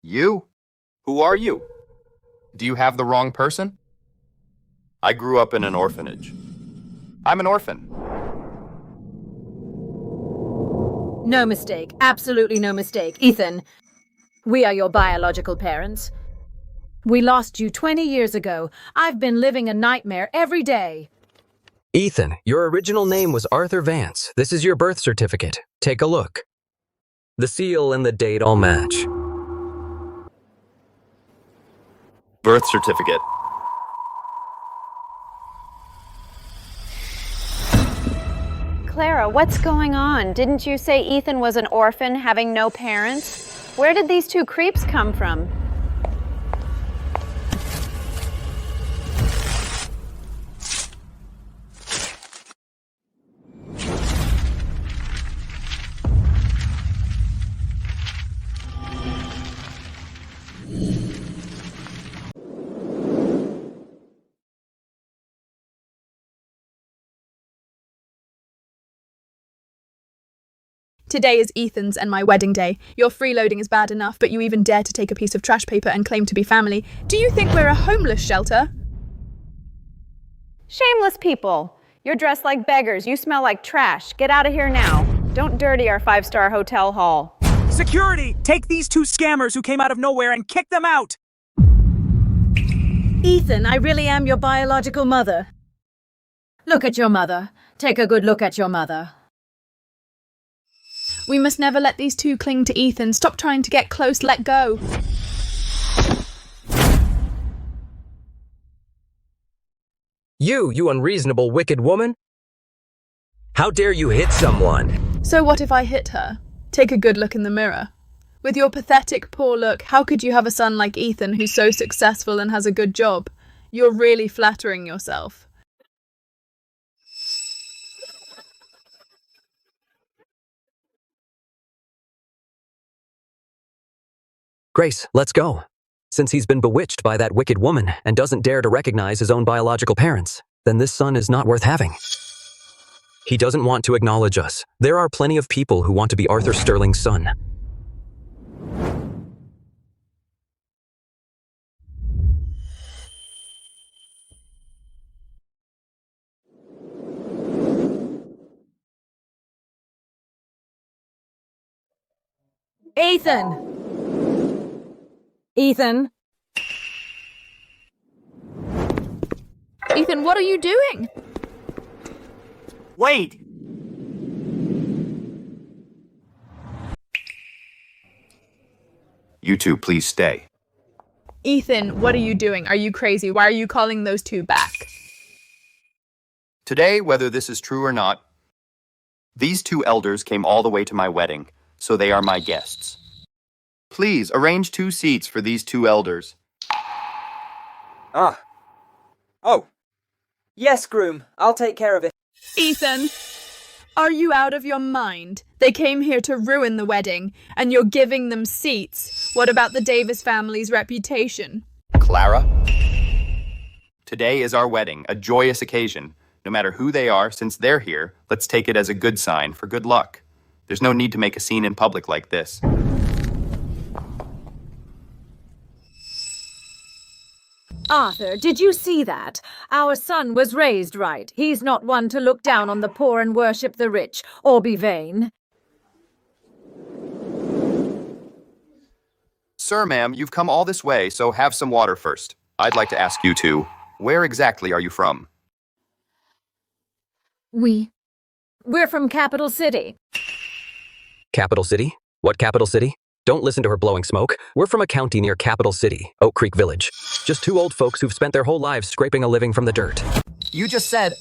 You? Who are you? Do you have the wrong person? I grew up in an orphanage. I'm an orphan. No mistake. Absolutely no mistake. Ethan, we are your biological parents. We lost you 20 years ago. I've been living a nightmare every day. Ethan, your original name was Arthur Vance. This is your birth certificate. Take a look. The seal and the date all match. Birth certificate. Clara, what's going on? Didn't you say Ethan was an orphan, having no parents? Where did these two creeps come from? Today is Ethan's and my wedding day. Your freeloading is bad enough, but you even dare to take a piece of trash paper and claim to be family. Do you think we're a homeless shelter? Shameless people. You're dressed like beggars. You smell like trash. Get out of here now. Don't dirty our five-star hotel hall. Security! Take these two scammers who came out of nowhere and kick them out! Ethan, I really am your biological mother. Look at your mother. Take a good look at your mother. We must never let these two cling to Ethan. Stop trying to get close. Let go. You unreasonable, wicked woman! How dare you hit someone? So what if I hit her? Take a good look in the mirror. With your pathetic, poor look, how could you have a son like Ethan who's so successful and has a good job? You're really flattering yourself. Grace, let's go. Since he's been bewitched by that wicked woman and doesn't dare to recognize his own biological parents, then this son is not worth having. He doesn't want to acknowledge us. There are plenty of people who want to be Arthur Sterling's son. Ethan! Ethan? Ethan, what are you doing? Wait! You two, please stay. Ethan, what are you doing? Are you crazy? Why are you calling those two back? Today, whether this is true or not, these two elders came all the way to my wedding, so they are my guests. Please, arrange 2 seats for these 2 elders. Ah. Oh. Yes, groom. I'll take care of it. Ethan, are you out of your mind? They came here to ruin the wedding, and you're giving them seats. What about the Davis family's reputation? Clara? Today is our wedding, a joyous occasion. No matter who they are, since they're here, let's take it as a good sign for good luck. There's no need to make a scene in public like this. Arthur, did you see that? Our son was raised right. He's not one to look down on the poor and worship the rich, or be vain. Sir, ma'am, you've come all this way, so have some water first. I'd like to ask you two, where exactly are you from? We're from Capital City. Capital City? What capital city? Don't listen to her blowing smoke. We're from a county near Capital City, Oak Creek Village. Just 2 old folks who've spent their whole lives scraping a living from the dirt. You just said...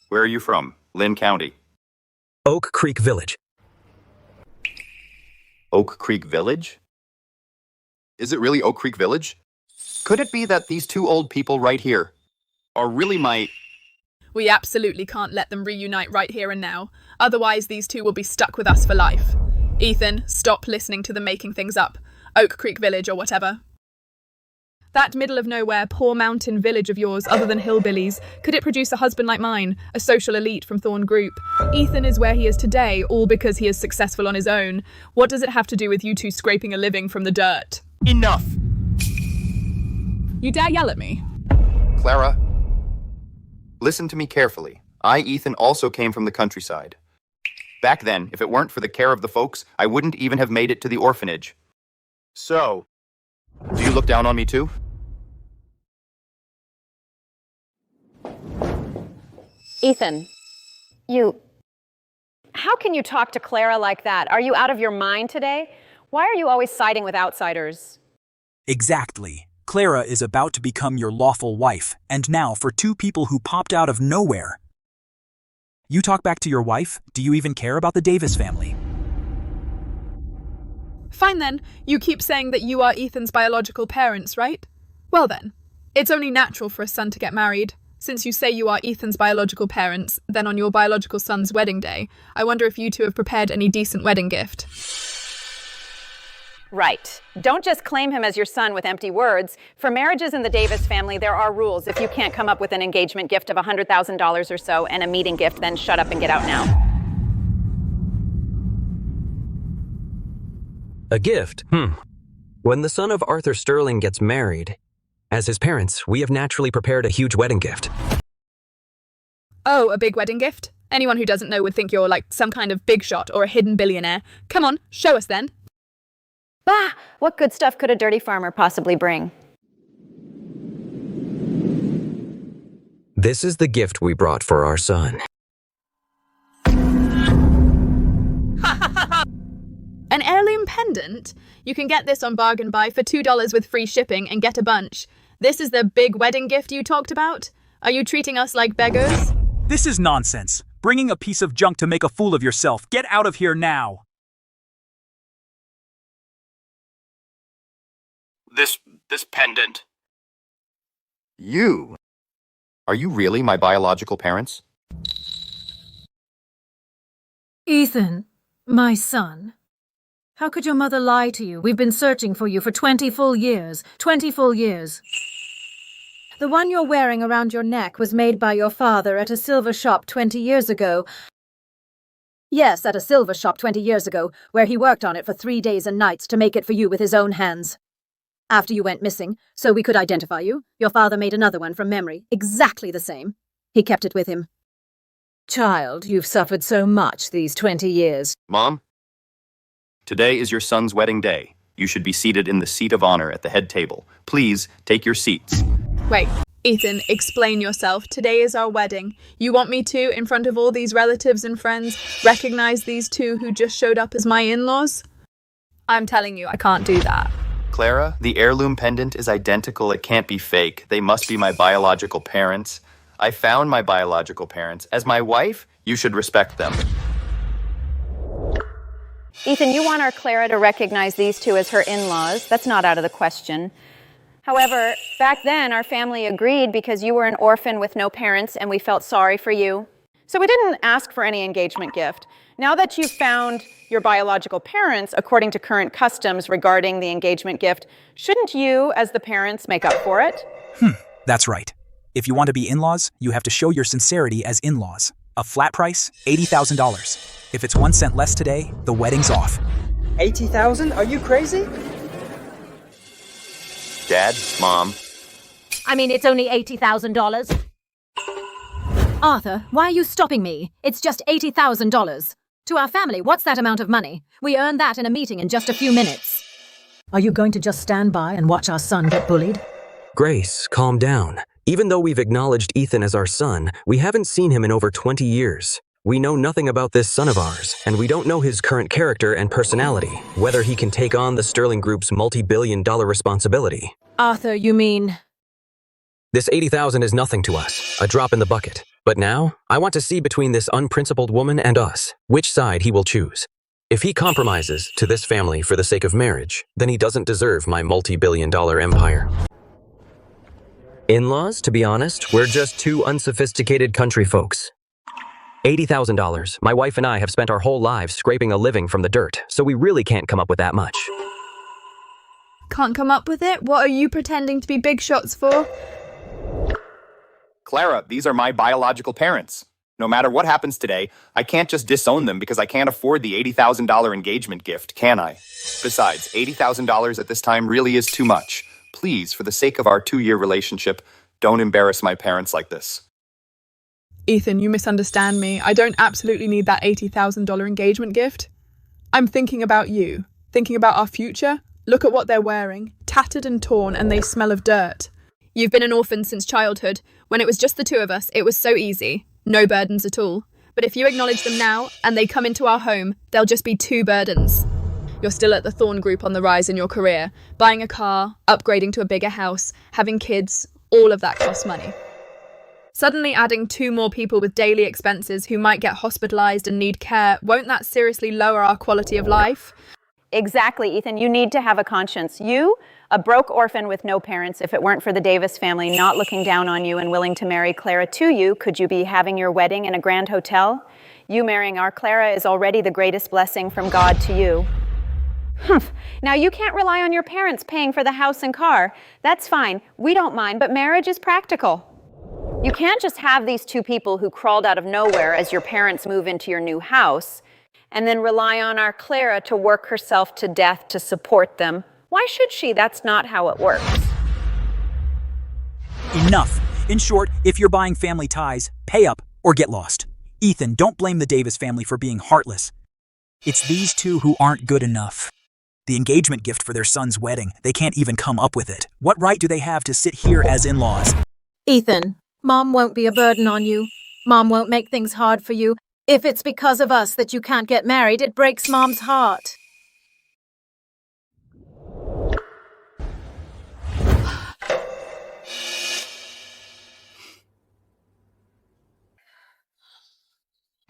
Where are you from? Lynn County. Oak Creek Village. Oak Creek Village? Is it really Oak Creek Village? Could it be that these 2 old people right here are really my... We absolutely can't let them reunite right here and now. Otherwise, these two will be stuck with us for life. Ethan, stop listening to them making things up. Oak Creek Village or whatever. That middle of nowhere, poor mountain village of yours, other than hillbillies, could it produce a husband like mine, a social elite from Thorn Group? Ethan is where he is today, all because he is successful on his own. What does it have to do with you two scraping a living from the dirt? Enough! You dare yell at me? Clara, listen to me carefully. I, Ethan, also came from the countryside. Back then, if it weren't for the care of the folks, I wouldn't even have made it to the orphanage. So, do you look down on me too? Ethan, how can you talk to Clara like that? Are you out of your mind today? Why are you always siding with outsiders? Exactly. Clara is about to become your lawful wife, and now for two people who popped out of nowhere. You talk back to your wife? Do you even care about the Davis family? Fine then, you keep saying that you are Ethan's biological parents, right? Well then, it's only natural for a son to get married. Since you say you are Ethan's biological parents, then on your biological son's wedding day, I wonder if you two have prepared any decent wedding gift. Right. Don't just claim him as your son with empty words. For marriages in the Davis family, there are rules. If you can't come up with an engagement gift of $100,000 or so and a meeting gift, then shut up and get out now. A gift? When the son of Arthur Sterling gets married, as his parents, we have naturally prepared a huge wedding gift. Oh, a big wedding gift? Anyone who doesn't know would think you're like some kind of big shot or a hidden billionaire. Come on, show us then. Bah! What good stuff could a dirty farmer possibly bring? This is the gift we brought for our son. An heirloom pendant? You can get this on Bargain Buy for $2 with free shipping and get a bunch. This is the big wedding gift you talked about? Are you treating us like beggars? This is nonsense. Bringing a piece of junk to make a fool of yourself. Get out of here now. This pendant. You? Are you really my biological parents? Ethan, my son. How could your mother lie to you? We've been searching for you for 20 full years. 20 full years. The one you're wearing around your neck was made by your father at a silver shop 20 years ago. Yes, at a silver shop 20 years ago, where he worked on it for 3 days and nights to make it for you with his own hands. After you went missing, so we could identify you, your father made another one from memory, exactly the same. He kept it with him. Child, you've suffered so much these 20 years. Mom? Today is your son's wedding day. You should be seated in the seat of honor at the head table. Please, take your seats. Wait, Ethan, explain yourself. Today is our wedding. You want me to, in front of all these relatives and friends, recognize these two who just showed up as my in-laws? I'm telling you, I can't do that. Clara, the heirloom pendant is identical. It can't be fake. They must be my biological parents. I found my biological parents. As my wife, you should respect them. Ethan, you want our Clara to recognize these two as her in-laws. That's not out of the question. However, back then, our family agreed because you were an orphan with no parents and we felt sorry for you. So we didn't ask for any engagement gift. Now that you've found your biological parents, according to current customs regarding the engagement gift, shouldn't you, as the parents, make up for it? That's right. If you want to be in-laws, you have to show your sincerity as in-laws. A flat price, $80,000. If it's 1 cent less today, the wedding's off. 80,000? Are you crazy? Dad, Mom. I mean, it's only $80,000. Arthur, why are you stopping me? It's just $80,000. To our family, what's that amount of money? We earned that in a meeting in just a few minutes. Are you going to just stand by and watch our son get bullied? Grace, calm down. Even though we've acknowledged Ethan as our son, we haven't seen him in over 20 years. We know nothing about this son of ours, and we don't know his current character and personality, whether he can take on the Sterling Group's multi-billion-dollar responsibility. Arthur, you mean... This $80,000 is nothing to us, a drop in the bucket. But now, I want to see between this unprincipled woman and us, which side he will choose. If he compromises to this family for the sake of marriage, then he doesn't deserve my multi-billion-dollar empire. In-laws, to be honest, we're just two unsophisticated country folks. $80,000. My wife and I have spent our whole lives scraping a living from the dirt, so we really can't come up with that much. can't come up with it? What are you pretending to be big shots for? Clara, these are my biological parents. No matter what happens today, I can't just disown them because I can't afford the $80,000 engagement gift, can I? Besides, $80,000 at this time really is too much. Please, for the sake of our 2-year relationship, don't embarrass my parents like this. Ethan, you misunderstand me. I don't absolutely need that $80,000 engagement gift. I'm thinking about you, thinking about our future. Look at what they're wearing, tattered and torn, and they smell of dirt. You've been an orphan since childhood. When it was just the two of us, it was so easy. No burdens at all. But if you acknowledge them now, and they come into our home, there'll just be 2 burdens. You're still at the Thorn Group on the rise in your career. Buying a car, upgrading to a bigger house, having kids, all of that costs money. Suddenly adding 2 more people with daily expenses who might get hospitalized and need care, won't that seriously lower our quality of life? Exactly, Ethan. You need to have a conscience. You, a broke orphan with no parents, if it weren't for the Davis family not looking down on you and willing to marry Clara to you, could you be having your wedding in a grand hotel? You marrying our Clara is already the greatest blessing from God to you. Humph. Now, you can't rely on your parents paying for the house and car. That's fine. We don't mind, but marriage is practical. You can't just have these 2 people who crawled out of nowhere as your parents move into your new house and then rely on our Clara to work herself to death to support them. Why should she? That's not how it works. Enough. In short, if you're buying family ties, pay up or get lost. Ethan, don't blame the Davis family for being heartless. It's these 2 who aren't good enough. The engagement gift for their son's wedding, they can't even come up with it. What right do they have to sit here as in-laws? Ethan, Mom won't be a burden on you. Mom won't make things hard for you. If it's because of us that you can't get married, it breaks Mom's heart.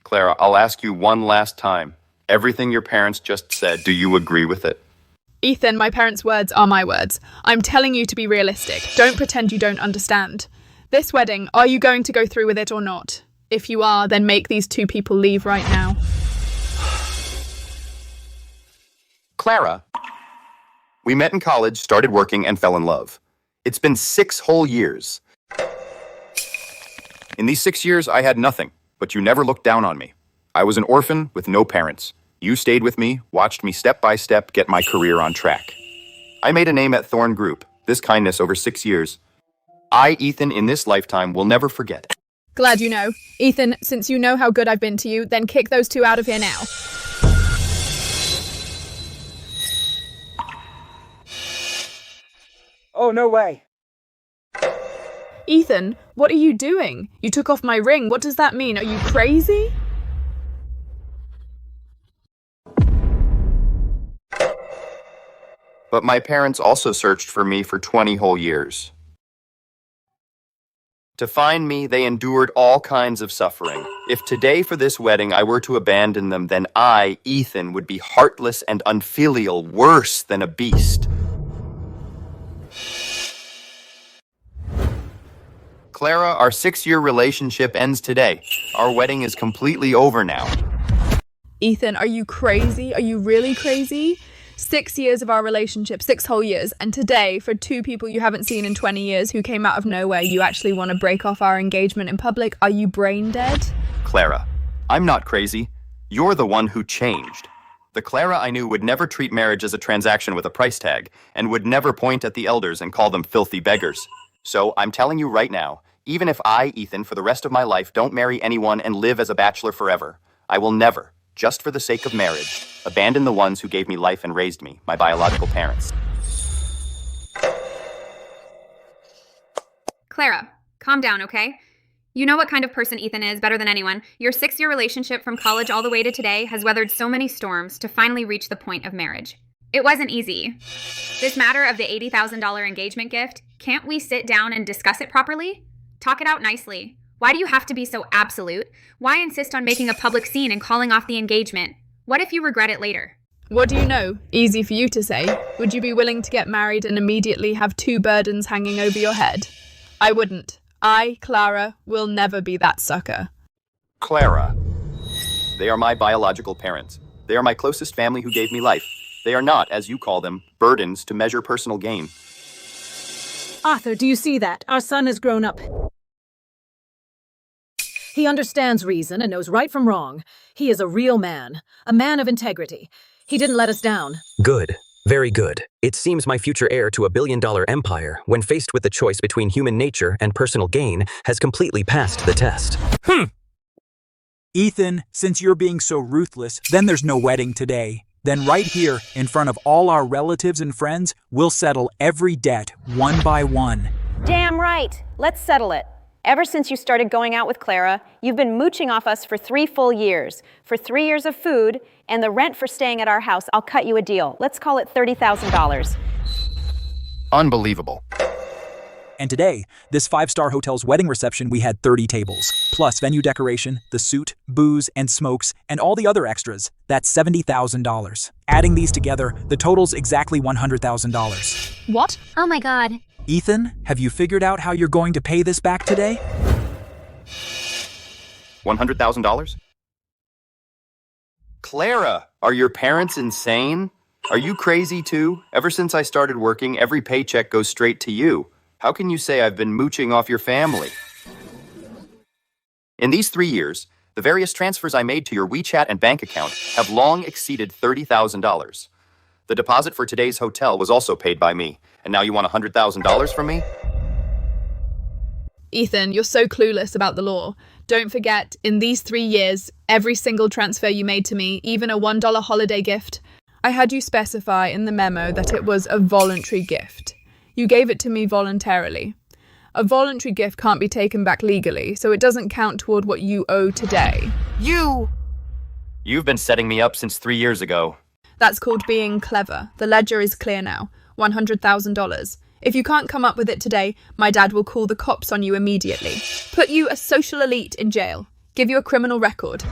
Clara, I'll ask you one last time. Everything your parents just said, do you agree with it? Ethan, my parents' words are my words. I'm telling you to be realistic. Don't pretend you don't understand. This wedding, are you going to go through with it or not? If you are, then make these 2 people leave right now. Clara, we met in college, started working, and fell in love. It's been 6 whole years. In these 6 years, I had nothing, but you never looked down on me. I was an orphan with no parents. You stayed with me, watched me step by step get my career on track. I made a name at Thorn Group, this kindness over 6 years. I, Ethan, in this lifetime will never forget. Glad you know. Ethan, since you know how good I've been to you, then kick those 2 out of here now. Oh, no way. Ethan, what are you doing? You took off my ring. What does that mean? Are you crazy? But my parents also searched for me for 20 whole years. To find me, they endured all kinds of suffering. If today for this wedding I were to abandon them, then I, Ethan, would be heartless and unfilial, worse than a beast. Clara, our 6-year relationship ends today. Our wedding is completely over now. Ethan, are you crazy? Are you really crazy? 6 years of our relationship, 6 whole years, and today, for 2 people you haven't seen in 20 years who came out of nowhere, you actually want to break off our engagement in public? Are you brain dead? Clara, I'm not crazy. You're the one who changed. The Clara I knew would never treat marriage as a transaction with a price tag, and would never point at the elders and call them filthy beggars. So I'm telling you right now, even if I, Ethan, for the rest of my life don't marry anyone and live as a bachelor forever, I will never, just for the sake of marriage, abandon the ones who gave me life and raised me, my biological parents. Clara, calm down, okay? You know what kind of person Ethan is better than anyone. Your 6-year relationship from college all the way to today has weathered so many storms to finally reach the point of marriage. It wasn't easy. This matter of the $80,000 engagement gift, can't we sit down and discuss it properly? Talk it out nicely. Why do you have to be so absolute? Why insist on making a public scene and calling off the engagement? What if you regret it later? What do you know? Easy for you to say. Would you be willing to get married and immediately have 2 burdens hanging over your head? I wouldn't. I, Clara, will never be that sucker. Clara. They are my biological parents. They are my closest family who gave me life. They are not, as you call them, burdens to measure personal gain. Arthur, do you see that? Our son has grown up. He understands reason and knows right from wrong. He is a real man, a man of integrity. He didn't let us down. Good. Very good. It seems my future heir to a billion-dollar empire, when faced with the choice between human nature and personal gain, has completely passed the test. Ethan, since you're being so ruthless, then there's no wedding today. Then right here, in front of all our relatives and friends, we'll settle every debt one by one. Damn right. Let's settle it. Ever since you started going out with Clara, you've been mooching off us for 3 full years. For 3 years of food and the rent for staying at our house, I'll cut you a deal. Let's call it $30,000. Unbelievable. And today, this 5-star hotel's wedding reception, we had 30 tables, plus venue decoration, the suit, booze, and smokes, and all the other extras. That's $70,000. Adding these together, the total's exactly $100,000. What? Oh my god. Ethan, have you figured out how you're going to pay this back today? $100,000? Clara, are your parents insane? Are you crazy too? Ever since I started working, every paycheck goes straight to you. How can you say I've been mooching off your family? In these 3 years, the various transfers I made to your WeChat and bank account have long exceeded $30,000. The deposit for today's hotel was also paid by me, and now you want $100,000 from me? Ethan, you're so clueless about the law. Don't forget, in these 3 years, every single transfer you made to me, even a $1 holiday gift, I had you specify in the memo that it was a voluntary gift. You gave it to me voluntarily. A voluntary gift can't be taken back legally, so it doesn't count toward what you owe today. You've been setting me up since 3 years ago. That's called being clever. The ledger is clear now. $100,000. If you can't come up with it today, my dad will call the cops on you immediately. Put you, a social elite, in jail. Give you a criminal record.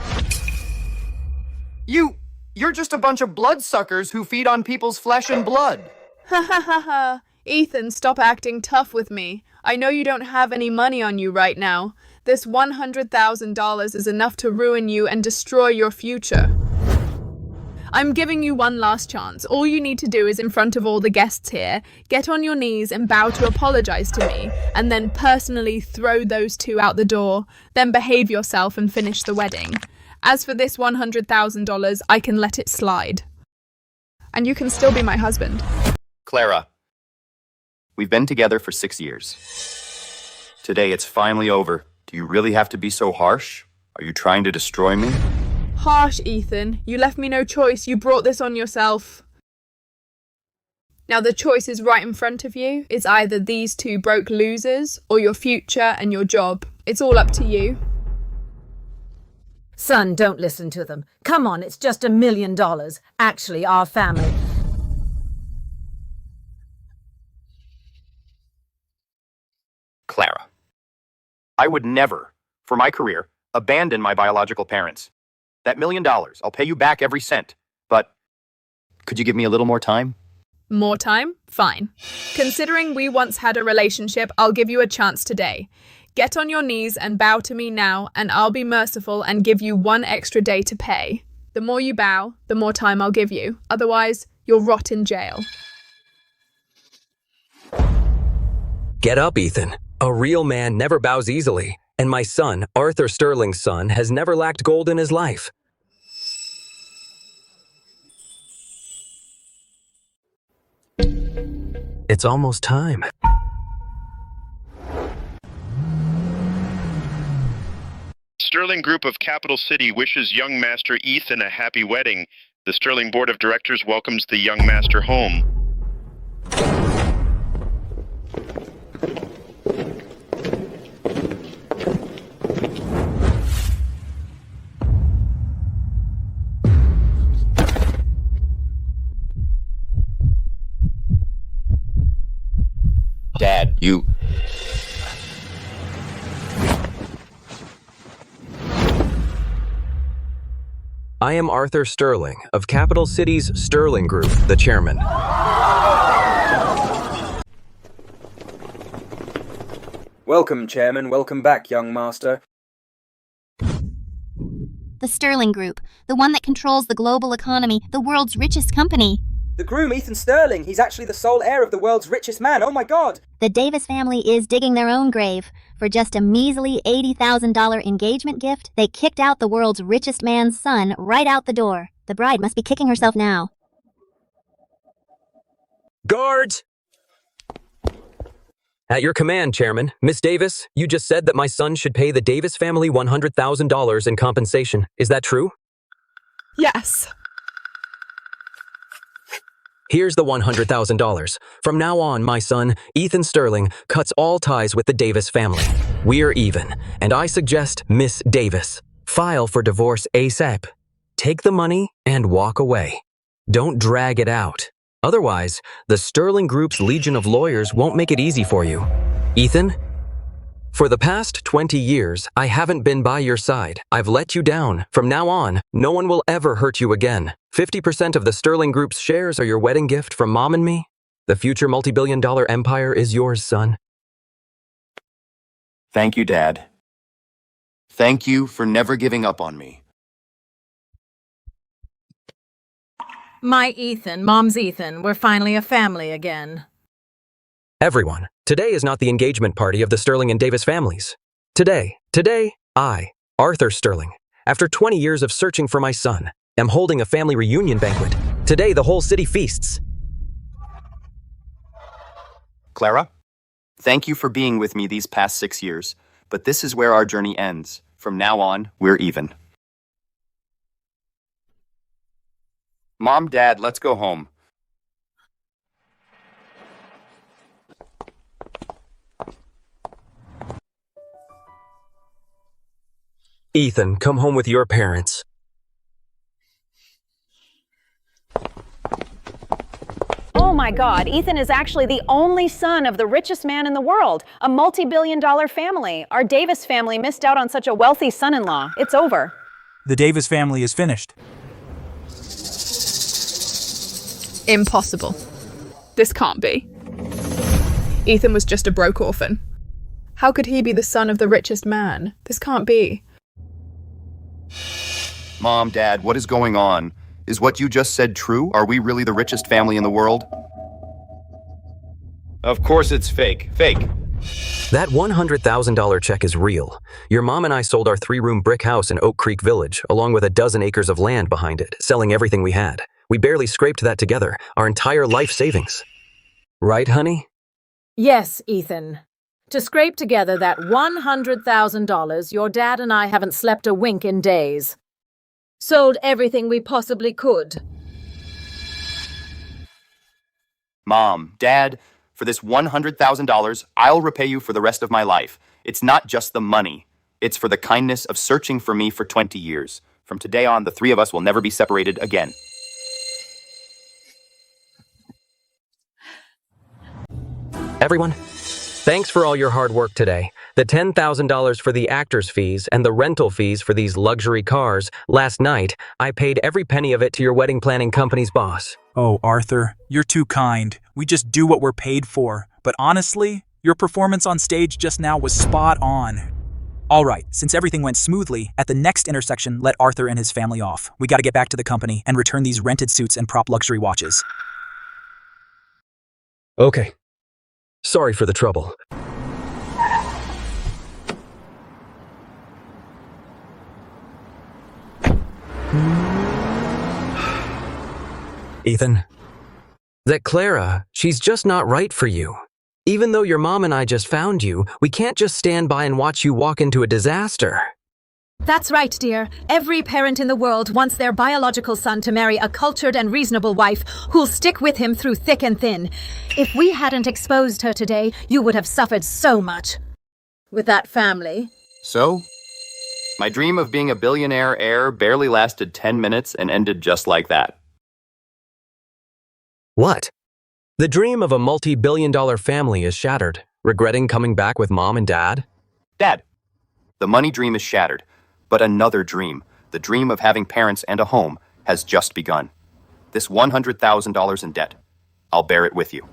You're just a bunch of bloodsuckers who feed on people's flesh and blood. Ha ha ha ha. Ethan, stop acting tough with me. I know you don't have any money on you right now. This $100,000 is enough to ruin you and destroy your future. I'm giving you one last chance. All you need to do is, in front of all the guests here, get on your knees and bow to apologize to me, and then personally throw those two out the door. Then behave yourself and finish the wedding. As for this $100,000, I can let it slide. And you can still be my husband. Clara, we've been together for 6 years. Today it's finally over. Do you really have to be so harsh? Are you trying to destroy me? Harsh, Ethan. You left me no choice. You brought this on yourself. Now the choice is right in front of you. It's either these two broke losers or your future and your job. It's all up to you. Son, don't listen to them. Come on, it's just $1 million. Actually, our family. Clara, I would never, for my career, abandon my biological parents. That $1 million, I'll pay you back every cent. But could you give me a little more time? More time? Fine. Considering we once had a relationship, I'll give you a chance today. Get on your knees and bow to me now, and I'll be merciful and give you 1 extra day to pay. The more you bow, the more time I'll give you. Otherwise, you'll rot in jail. Get up, Ethan. A real man never bows easily. And my son, Arthur Sterling's son, has never lacked gold in his life. It's almost time. Sterling Group of Capital City wishes young master Ethan a happy wedding. The Sterling Board of Directors welcomes the young master home. Dad, you... I am Arthur Sterling of Capital City's Sterling Group, the chairman. Welcome, Chairman. Welcome back, young master. The Sterling Group, the one that controls the global economy, the world's richest company. The groom, Ethan Sterling, he's actually the sole heir of the world's richest man. Oh my god! The Davis family is digging their own grave. For just a measly $80,000 engagement gift, they kicked out the world's richest man's son right out the door. The bride must be kicking herself now. Guards! At your command, Chairman. Miss Davis, you just said that my son should pay the Davis family $100,000 in compensation. Is that true? Yes. Here's the $100,000. From now on, my son, Ethan Sterling, cuts all ties with the Davis family. We're even, and I suggest, Miss Davis, file for divorce ASAP. Take the money and walk away. Don't drag it out. Otherwise, the Sterling Group's legion of lawyers won't make it easy for you. Ethan, for the past 20 years, I haven't been by your side. I've let you down. From now on, no one will ever hurt you again. 50% of the Sterling Group's shares are your wedding gift from Mom and me. The future multi-billion-dollar empire is yours, son. Thank you, Dad. Thank you for never giving up on me. My Ethan, Mom's Ethan, we're finally a family again. Everyone, today is not the engagement party of the Sterling and Davis families. Today, I, Arthur Sterling, after 20 years of searching for my son, am holding a family reunion banquet. Today, the whole city feasts. Clara, thank you for being with me these past 6 years, but this is where our journey ends. From now on, we're even. Mom, Dad, let's go home. Ethan, come home with your parents. Oh my God, Ethan is actually the only son of the richest man in the world, a multi-billion-dollar family. Our Davis family missed out on such a wealthy son-in-law. It's over. The Davis family is finished. Impossible. This can't be. Ethan was just a broke orphan. How could he be the son of the richest man? This can't be. Mom, Dad, what is going on? Is what you just said true? Are we really the richest family in the world? Of course it's fake. Fake. That $100,000 check is real. Your mom and I sold our 3-room brick house in Oak Creek Village, along with a dozen acres of land behind it, selling everything we had. We barely scraped that together, our entire life savings. Right, honey? Yes, Ethan. To scrape together that $100,000, your dad and I haven't slept a wink in days. Sold everything we possibly could. Mom, Dad, for this $100,000, I'll repay you for the rest of my life. It's not just the money. It's for the kindness of searching for me for 20 years. From today on, the 3 of us will never be separated again. Everyone, thanks for all your hard work today. The $10,000 for the actors' fees and the rental fees for these luxury cars. Last night, I paid every penny of it to your wedding planning company's boss. Oh, Arthur, you're too kind. We just do what we're paid for. But honestly, your performance on stage just now was spot on. All right, since everything went smoothly, at the next intersection, let Arthur and his family off. We gotta get back to the company and return these rented suits and prop luxury watches. Okay. Sorry for the trouble. Ethan, that Clara, she's just not right for you. Even though your mom and I just found you, we can't just stand by and watch you walk into a disaster. That's right, dear. Every parent in the world wants their biological son to marry a cultured and reasonable wife who'll stick with him through thick and thin. If we hadn't exposed her today, you would have suffered so much. With that family. So, my dream of being a billionaire heir barely lasted 10 minutes and ended just like that. What? The dream of a multi-billion-dollar family is shattered. Regretting coming back with Mom and Dad? Dad, the money dream is shattered. But another dream, the dream of having parents and a home, has just begun. This $100,000 in debt, I'll bear it with you.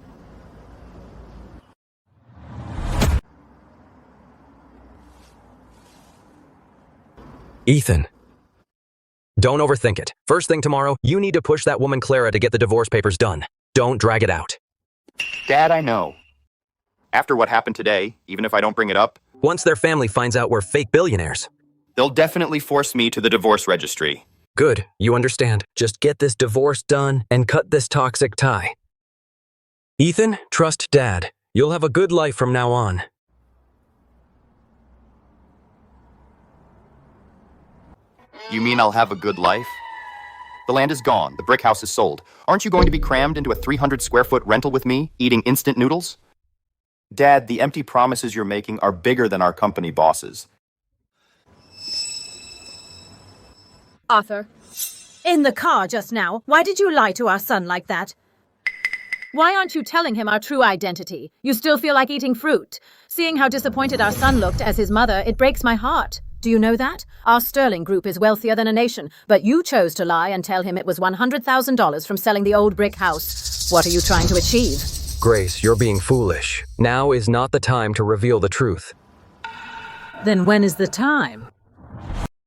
Ethan, Don't overthink it. First thing tomorrow, you need to push that woman Clara to get the divorce papers done. Don't drag it out. Dad, I know. After what happened today, even if I don't bring it up, Once their family finds out we're fake billionaires. they'll definitely force me to the divorce registry. Good, you understand. Just get this divorce done and cut this toxic tie. Ethan, trust Dad. You'll have a good life from now on. You mean I'll have a good life? The land is gone. The brick house is sold. Aren't you going to be crammed into a 300 square foot rental with me, eating instant noodles? Dad, the empty promises you're making are bigger than our company bosses. Arthur, in the car just now, why did you lie to our son like that? Why aren't you telling him our true identity? You still feel like eating fruit. Seeing how disappointed our son looked as his mother, it breaks my heart. Do you know that? Our Sterling Group is wealthier than a nation, but you chose to lie and tell him it was $100,000 from selling the old brick house. What are you trying to achieve? Grace, you're being foolish. Now is not the time to reveal the truth. Then when is the time?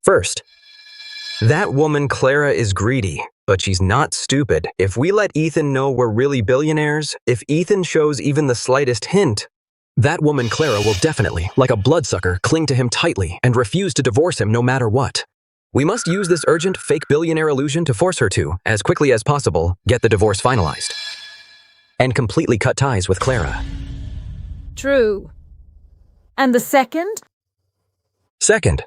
First, that woman Clara is greedy, but she's not stupid. If we let Ethan know we're really billionaires, if Ethan shows even the slightest hint, that woman Clara will definitely, like a bloodsucker, cling to him tightly and refuse to divorce him no matter what. We must use this urgent fake billionaire illusion to force her to, as quickly as possible, get the divorce finalized. And completely cut ties with Clara. True. And the second? Second,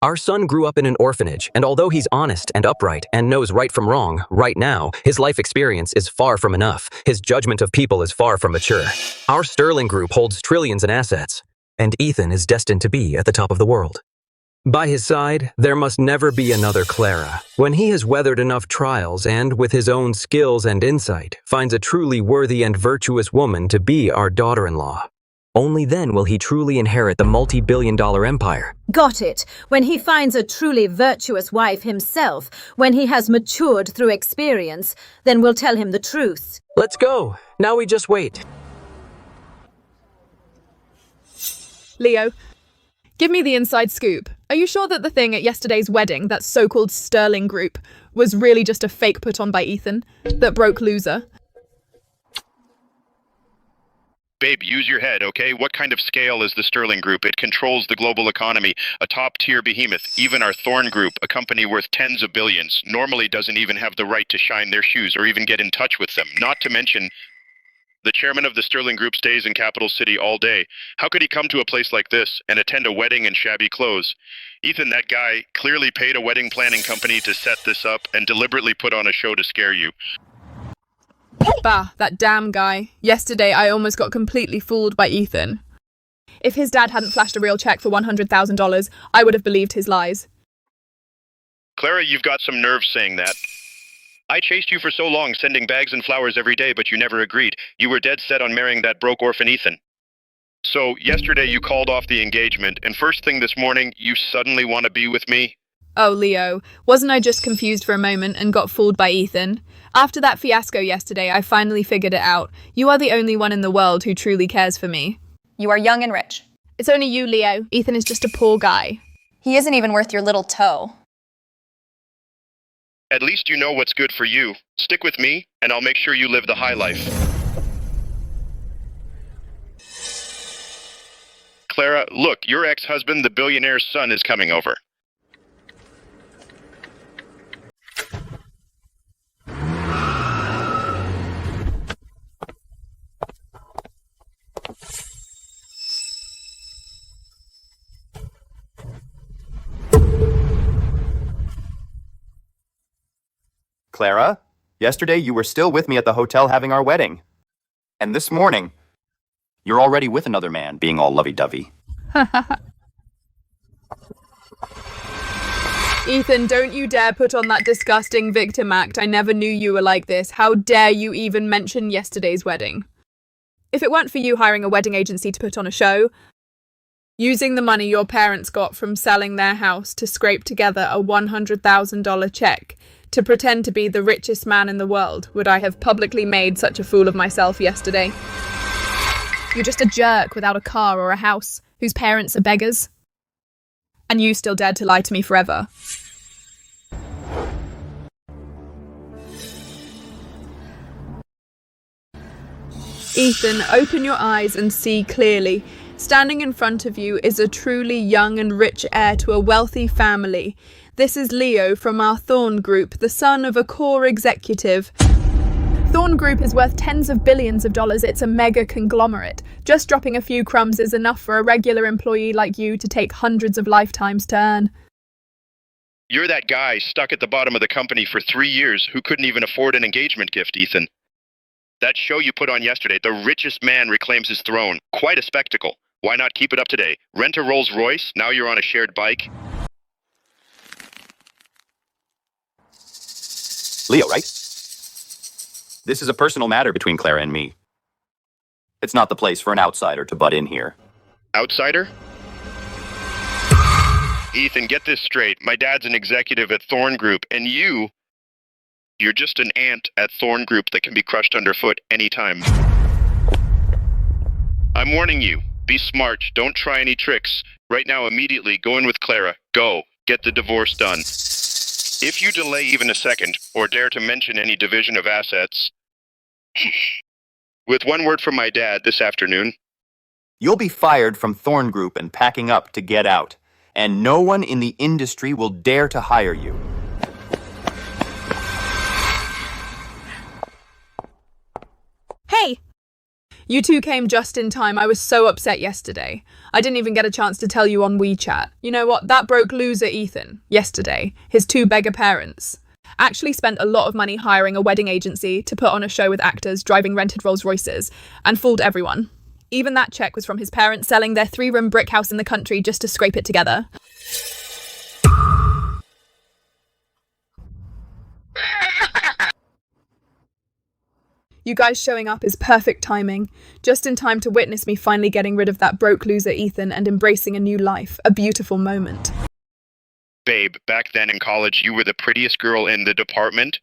our son grew up in an orphanage, and although he's honest and upright and knows right from wrong, right now, his life experience is far from enough. His judgment of people is far from mature. Our Sterling Group holds trillions in assets, and Ethan is destined to be at the top of the world. By his side, there must never be another Clara. When he has weathered enough trials and, with his own skills and insight, finds a truly worthy and virtuous woman to be our daughter-in-law, only then will he truly inherit the multi-billion-dollar empire. Got it. When he finds a truly virtuous wife himself, when he has matured through experience, then we'll tell him the truth. Let's go. Now we just wait. Leo, give me the inside scoop. Are you sure that the thing at yesterday's wedding, that so-called Sterling Group, was really just a fake put on by Ethan? That broke loser? Babe, use your head, okay? What kind of scale is the Sterling Group? It controls the global economy, a top-tier behemoth. Even our Thorn Group, a company worth tens of billions, normally doesn't even have the right to shine their shoes or even get in touch with them. Not to mention, the chairman of the Sterling Group stays in Capital City all day. How could he come to a place like this and attend a wedding in shabby clothes? Ethan, that guy, clearly paid a wedding planning company to set this up and deliberately put on a show to scare you. Bah, that damn guy. Yesterday, I almost got completely fooled by Ethan. If his dad hadn't flashed a real check for $100,000, I would have believed his lies. Clara, you've got some nerve saying that. I chased you for so long, sending bags and flowers every day, but you never agreed. You were dead set on marrying that broke orphan Ethan. So, yesterday you called off the engagement, and first thing this morning, you suddenly want to be with me? Oh, Leo, wasn't I just confused for a moment and got fooled by Ethan? After that fiasco yesterday, I finally figured it out. You are the only one in the world who truly cares for me. You are young and rich. It's only you, Leo. Ethan is just a poor guy. He isn't even worth your little toe. At least you know what's good for you. Stick with me, and I'll make sure you live the high life. Clara, look, your ex-husband, the billionaire's son, is coming over. Clara, yesterday you were still with me at the hotel having our wedding. And this morning, you're already with another man, being all lovey-dovey. Ethan, don't you dare put on that disgusting victim act. I never knew you were like this. How dare you even mention yesterday's wedding? If it weren't for you hiring a wedding agency to put on a show, using the money your parents got from selling their house to scrape together a $100,000 check to pretend to be the richest man in the world, would I have publicly made such a fool of myself yesterday? You're just a jerk without a car or a house, whose parents are beggars. And you still dared to lie to me forever. Ethan, open your eyes and see clearly. Standing in front of you is a truly young and rich heir to a wealthy family. This is Leo from our Thorn Group, the son of a core executive. Thorn Group is worth tens of billions of dollars. It's a mega conglomerate. Just dropping a few crumbs is enough for a regular employee like you to take hundreds of lifetimes to earn. You're that guy stuck at the bottom of the company for 3 years who couldn't even afford an engagement gift, Ethan. That show you put on yesterday, the richest man reclaims his throne. Quite a spectacle. Why not keep it up today? Rent a Rolls Royce, now you're on a shared bike. Leo, right? This is a personal matter between Clara and me. It's not the place for an outsider to butt in here. Outsider? Ethan, get this straight. My dad's an executive at Thorn Group, and you're just an ant at Thorn Group that can be crushed underfoot anytime. I'm warning you. Be smart. Don't try any tricks. Right now, immediately, go in with Clara. Go. Get the divorce done. If you delay even a second, or dare to mention any division of assets, with one word from my dad this afternoon, You'll be fired from Thorn Group and packing up to get out. And no one in the industry will dare to hire you. Hey! You two came just in time. I was so upset yesterday. I didn't even get a chance to tell you on WeChat. You know what? That broke loser Ethan, yesterday, his 2 beggar parents, actually spent a lot of money hiring a wedding agency to put on a show with actors driving rented Rolls Royces and fooled everyone. Even that check was from his parents selling their 3-room brick house in the country just to scrape it together. You guys showing up is perfect timing, just in time to witness me finally getting rid of that broke loser Ethan and embracing a new life, a beautiful moment. babe, back then in college, you were the prettiest girl in the department,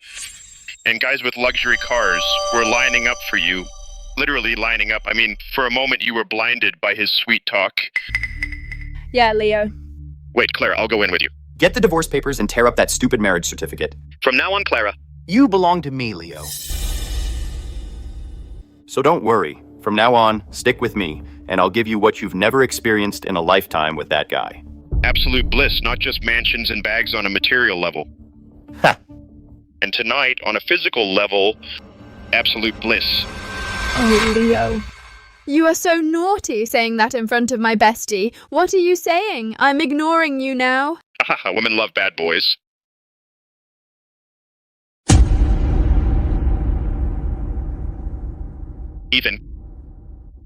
and guys with luxury cars were lining up for you. Literally lining up. I mean, for a moment you were blinded by his sweet talk. Yeah, Leo. Wait, Clara, I'll go in with you. Get the divorce papers and tear up that stupid marriage certificate. From now on, Clara. You belong to me, Leo. So don't worry. From now on, stick with me, and I'll give you what you've never experienced in a lifetime with that guy. Absolute bliss, not just mansions and bags on a material level. Ha! And tonight, on a physical level, absolute bliss. Oh, Leo. You are so naughty saying that in front of my bestie. What are you saying? I'm ignoring you now. Haha, women love bad boys. Ethan,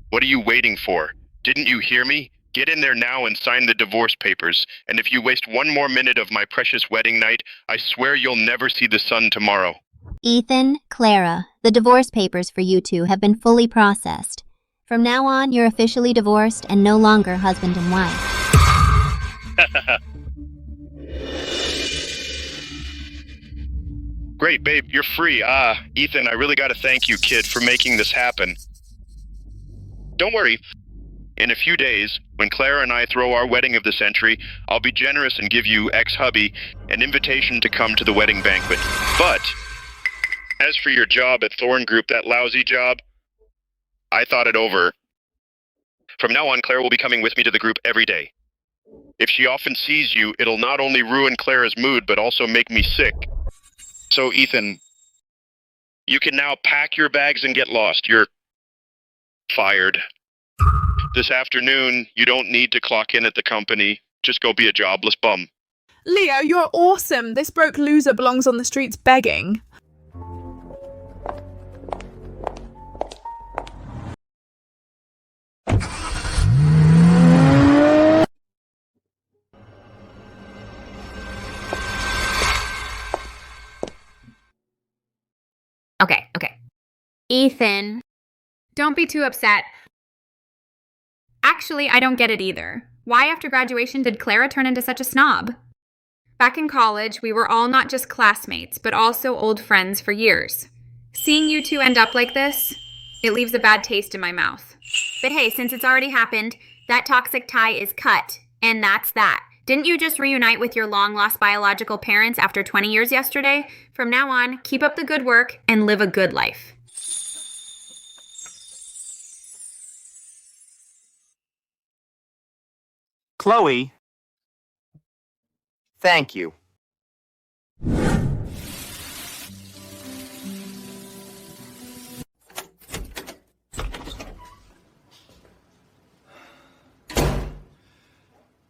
what are you waiting for? Didn't you hear me? Get in there now and sign the divorce papers. And if you waste one more minute of my precious wedding night, I swear you'll never see the sun tomorrow. Ethan, Clara, the divorce papers for you two have been fully processed. From now on, you're officially divorced and no longer husband and wife. Great, babe, you're free. Ethan, I really gotta thank you, kid, for making this happen. Don't worry. In a few days, when Clara and I throw our wedding of the century, I'll be generous and give you, ex-hubby, an invitation to come to the wedding banquet. But as for your job at Thorn Group, that lousy job, I thought it over. From now on, Clara will be coming with me to the group every day. If she often sees you, it'll not only ruin Clara's mood, but also make me sick. So, Ethan, you can now pack your bags and get lost. You're fired. This afternoon, you don't need to clock in at the company. Just go be a jobless bum. Leo, you're awesome. This broke loser belongs on the streets begging. Okay. Ethan, don't be too upset. Actually, I don't get it either. Why after graduation did Clara turn into such a snob? Back in college, we were all not just classmates, but also old friends for years. Seeing you two end up like this, it leaves a bad taste in my mouth. But hey, since it's already happened, that toxic tie is cut, and that's that. Didn't you just reunite with your long-lost biological parents after 20 years yesterday? From now on, keep up the good work and live a good life. Chloe. Thank you.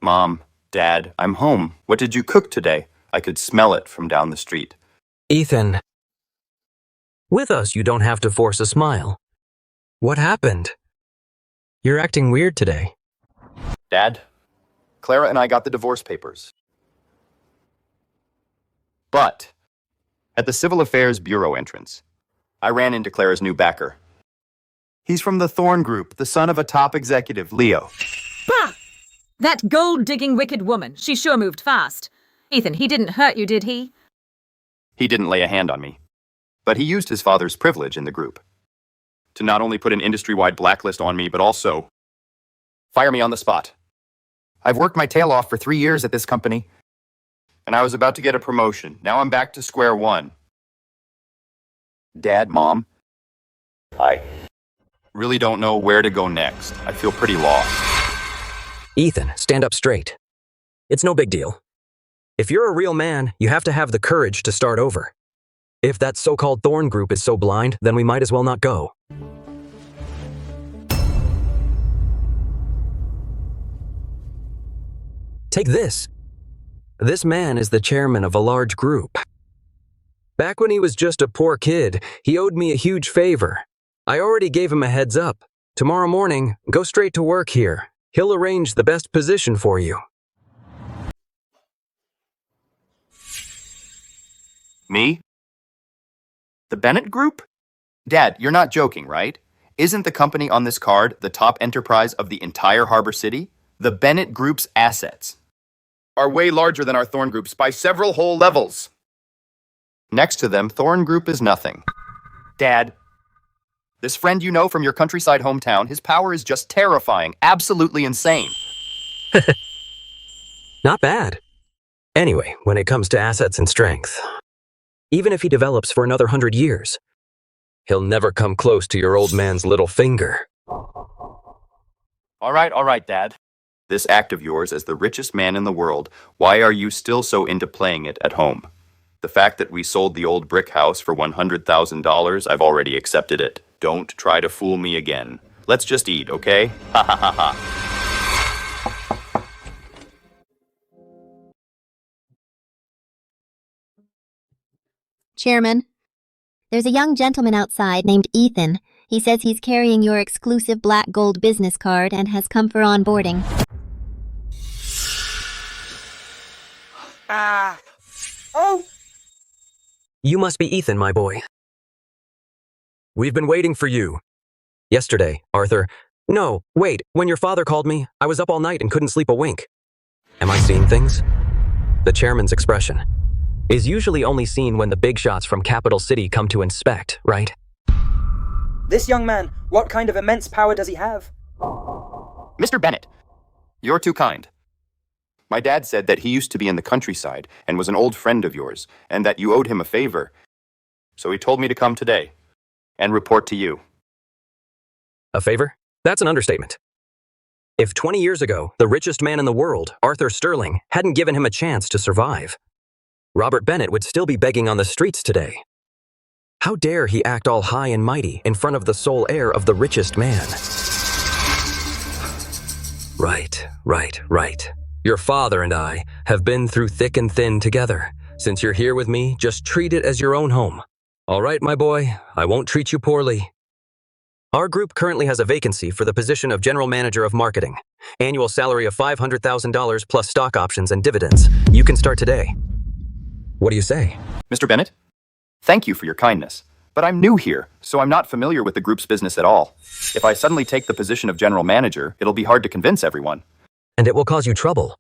Mom, Dad, I'm home. What did you cook today? I could smell it from down the street. Ethan. With us, you don't have to force a smile. What happened? You're acting weird today. Dad, Clara and I got the divorce papers. But at the Civil Affairs Bureau entrance, I ran into Clara's new backer. He's from the Thorn Group, the son of a top executive, Leo. Bah! That gold-digging wicked woman. She sure moved fast. Ethan, he didn't hurt you, did he? He didn't lay a hand on me, but he used his father's privilege in the group to not only put an industry-wide blacklist on me, but also fire me on the spot. I've worked my tail off for 3 years at this company, and I was about to get a promotion. Now I'm back to square one. Dad, Mom, I really don't know where to go next. I feel pretty lost. Ethan, stand up straight. It's no big deal. If you're a real man, you have to have the courage to start over. If that so-called Thorn Group is so blind, then we might as well not go. Take this. This man is the chairman of a large group. Back when he was just a poor kid, he owed me a huge favor. I already gave him a heads up. Tomorrow morning, go straight to work here. He'll arrange the best position for you. Me? The Bennett Group? Dad, you're not joking, right? Isn't the company on this card the top enterprise of the entire Harbor City? The Bennett Group's assets are way larger than our Thorn Group's by several whole levels. Next to them, Thorn Group is nothing. Dad, this friend you know from your countryside hometown, his power is just terrifying, absolutely insane. Not bad. Anyway, when it comes to assets and strength, even if he develops for another 100 years, he'll never come close to your old man's little finger. All right, Dad. This act of yours as the richest man in the world, why are you still so into playing it at home? The fact that we sold the old brick house for $100,000, I've already accepted it. Don't try to fool me again. Let's just eat, okay? Ha ha ha ha. Chairman, there's a young gentleman outside named Ethan. He says he's carrying your exclusive black gold business card and has come for onboarding. Oh! You must be Ethan, my boy. We've been waiting for you. Yesterday, Arthur. No, wait, when your father called me, I was up all night and couldn't sleep a wink. Am I seeing things? The chairman's expression is usually only seen when the big shots from Capital City come to inspect, right? This young man, what kind of immense power does he have? Mr. Bennett, you're too kind. My dad said that he used to be in the countryside and was an old friend of yours, and that you owed him a favor. So he told me to come today and report to you. A favor? That's an understatement. If 20 years ago, the richest man in the world, Arthur Sterling, hadn't given him a chance to survive, Robert Bennett would still be begging on the streets today. How dare he act all high and mighty in front of the sole heir of the richest man? Right. Your father and I have been through thick and thin together. Since you're here with me, just treat it as your own home. All right, my boy, I won't treat you poorly. Our group currently has a vacancy for the position of General Manager of Marketing. Annual salary of $500,000 plus stock options and dividends. You can start today. What do you say? Mr. Bennett, thank you for your kindness, but I'm new here, so I'm not familiar with the group's business at all. If I suddenly take the position of General Manager, it'll be hard to convince everyone. And it will cause you trouble.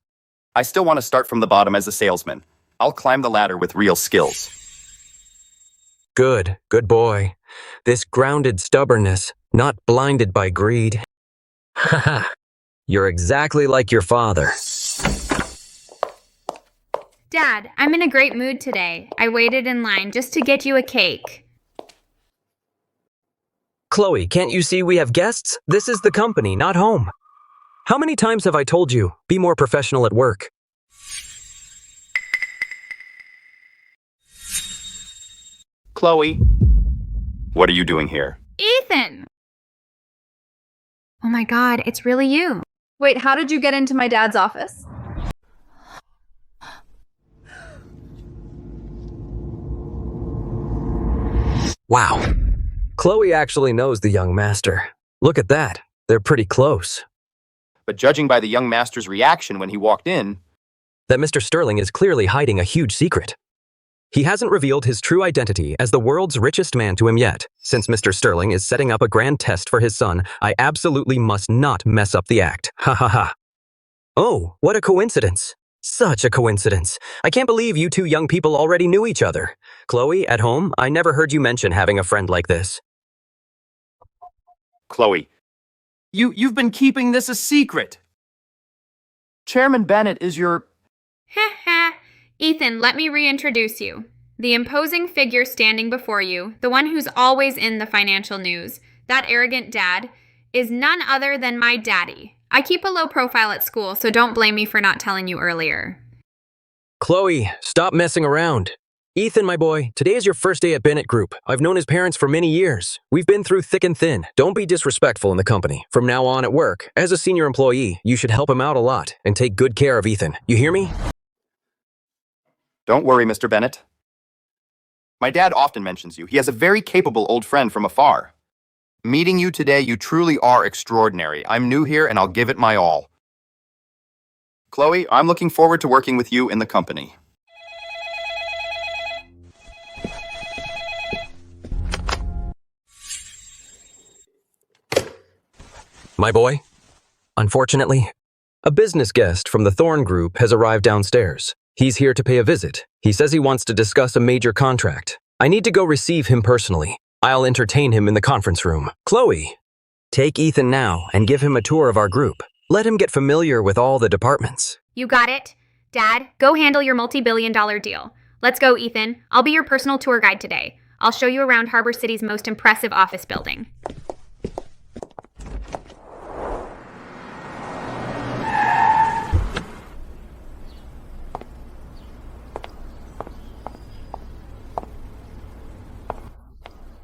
I still want to start from the bottom as a salesman. I'll climb the ladder with real skills. Good boy. This grounded stubbornness, not blinded by greed. Haha, you're exactly like your father. Dad, I'm in a great mood today. I waited in line just to get you a cake. Chloe, can't you see we have guests? This is the company, not home. How many times have I told you, be more professional at work? Chloe, what are you doing here? Ethan! Oh my god, it's really you. Wait, how did you get into my dad's office? Wow. Chloe actually knows the young master. Look at that. They're pretty close. But judging by the young master's reaction when he walked in, That Mr. Sterling is clearly hiding a huge secret. He hasn't revealed his true identity as the world's richest man to him yet. Since Mr. Sterling is setting up a grand test for his son, I absolutely must not mess up the act. Ha ha ha. Oh, what a coincidence. Such a coincidence. I can't believe you two young people already knew each other. Chloe, at home, I never heard you mention having a friend like this. Chloe, you've been keeping this a secret. Chairman Bennett is your... Heh heh. Ethan, let me reintroduce you. The imposing figure standing before you, the one who's always in the financial news, that arrogant dad, is none other than my daddy. I keep a low profile at school, so don't blame me for not telling you earlier. Chloe, stop messing around. Ethan, my boy, today is your first day at Bennett Group. I've known his parents for many years. We've been through thick and thin. Don't be disrespectful in the company. From now on at work, as a senior employee, you should help him out a lot and take good care of Ethan. You hear me? Don't worry, Mr. Bennett. My dad often mentions you. He has a very capable old friend from afar. Meeting you today, you truly are extraordinary. I'm new here and I'll give it my all. Chloe, I'm looking forward to working with you in the company. My boy? Unfortunately, a business guest from the Thorn Group has arrived downstairs. He's here to pay a visit. He says he wants to discuss a major contract. I need to go receive him personally. I'll entertain him in the conference room. Chloe, take Ethan now and give him a tour of our group. Let him get familiar with all the departments. You got it. Dad, go handle your multi-billion-dollar deal. Let's go, Ethan. I'll be your personal tour guide today. I'll show you around Harbor City's most impressive office building.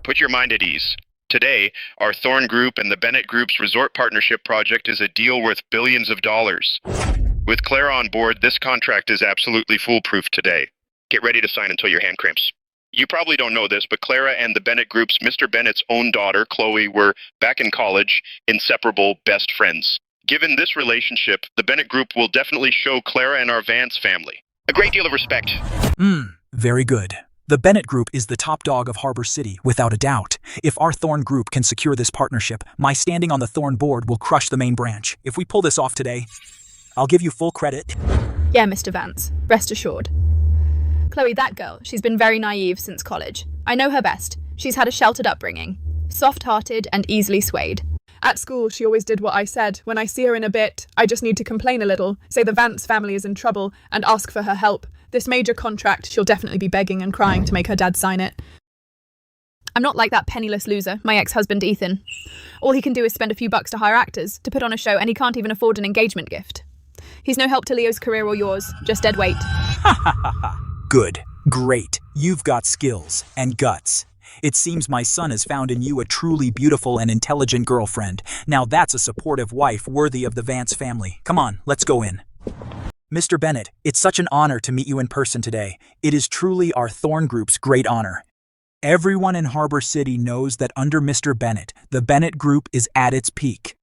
Put your mind at ease. Today, our Thorn Group and the Bennett Group's resort partnership project is a deal worth billions of dollars. With Clara on board, this contract is absolutely foolproof today. Get ready to sign until your hand cramps. You probably don't know this, but Clara and the Bennett Group's Mr. Bennett's own daughter, Chloe, were, back in college, inseparable best friends. Given this relationship, the Bennett Group will definitely show Clara and our Vance family a great deal of respect. Very good. The Bennett Group is the top dog of Harbor City, without a doubt. If our Thorn Group can secure this partnership, my standing on the Thorn board will crush the main branch. If we pull this off today, I'll give you full credit. Yeah, Mr. Vance, rest assured. Chloe, that girl, she's been very naive since college. I know her best. She's had a sheltered upbringing, soft-hearted and easily swayed. At school, she always did what I said. When I see her in a bit, I just need to complain a little, say the Vance family is in trouble, and ask for her help. This major contract, she'll definitely be begging and crying to make her dad sign it. I'm not like that penniless loser, my ex-husband Ethan. All he can do is spend a few bucks to hire actors, to put on a show, and he can't even afford an engagement gift. He's no help to Leo's career or yours, just dead weight. Ha ha ha ha. Good. Great. You've got skills and guts. It seems my son has found in you a truly beautiful and intelligent girlfriend. Now that's a supportive wife worthy of the Vance family. Come on, let's go in. Mr. Bennett, it's such an honor to meet you in person today. It is truly our Thorn Group's great honor. Everyone in Harbor City knows that under Mr. Bennett, the Bennett Group is at its peak.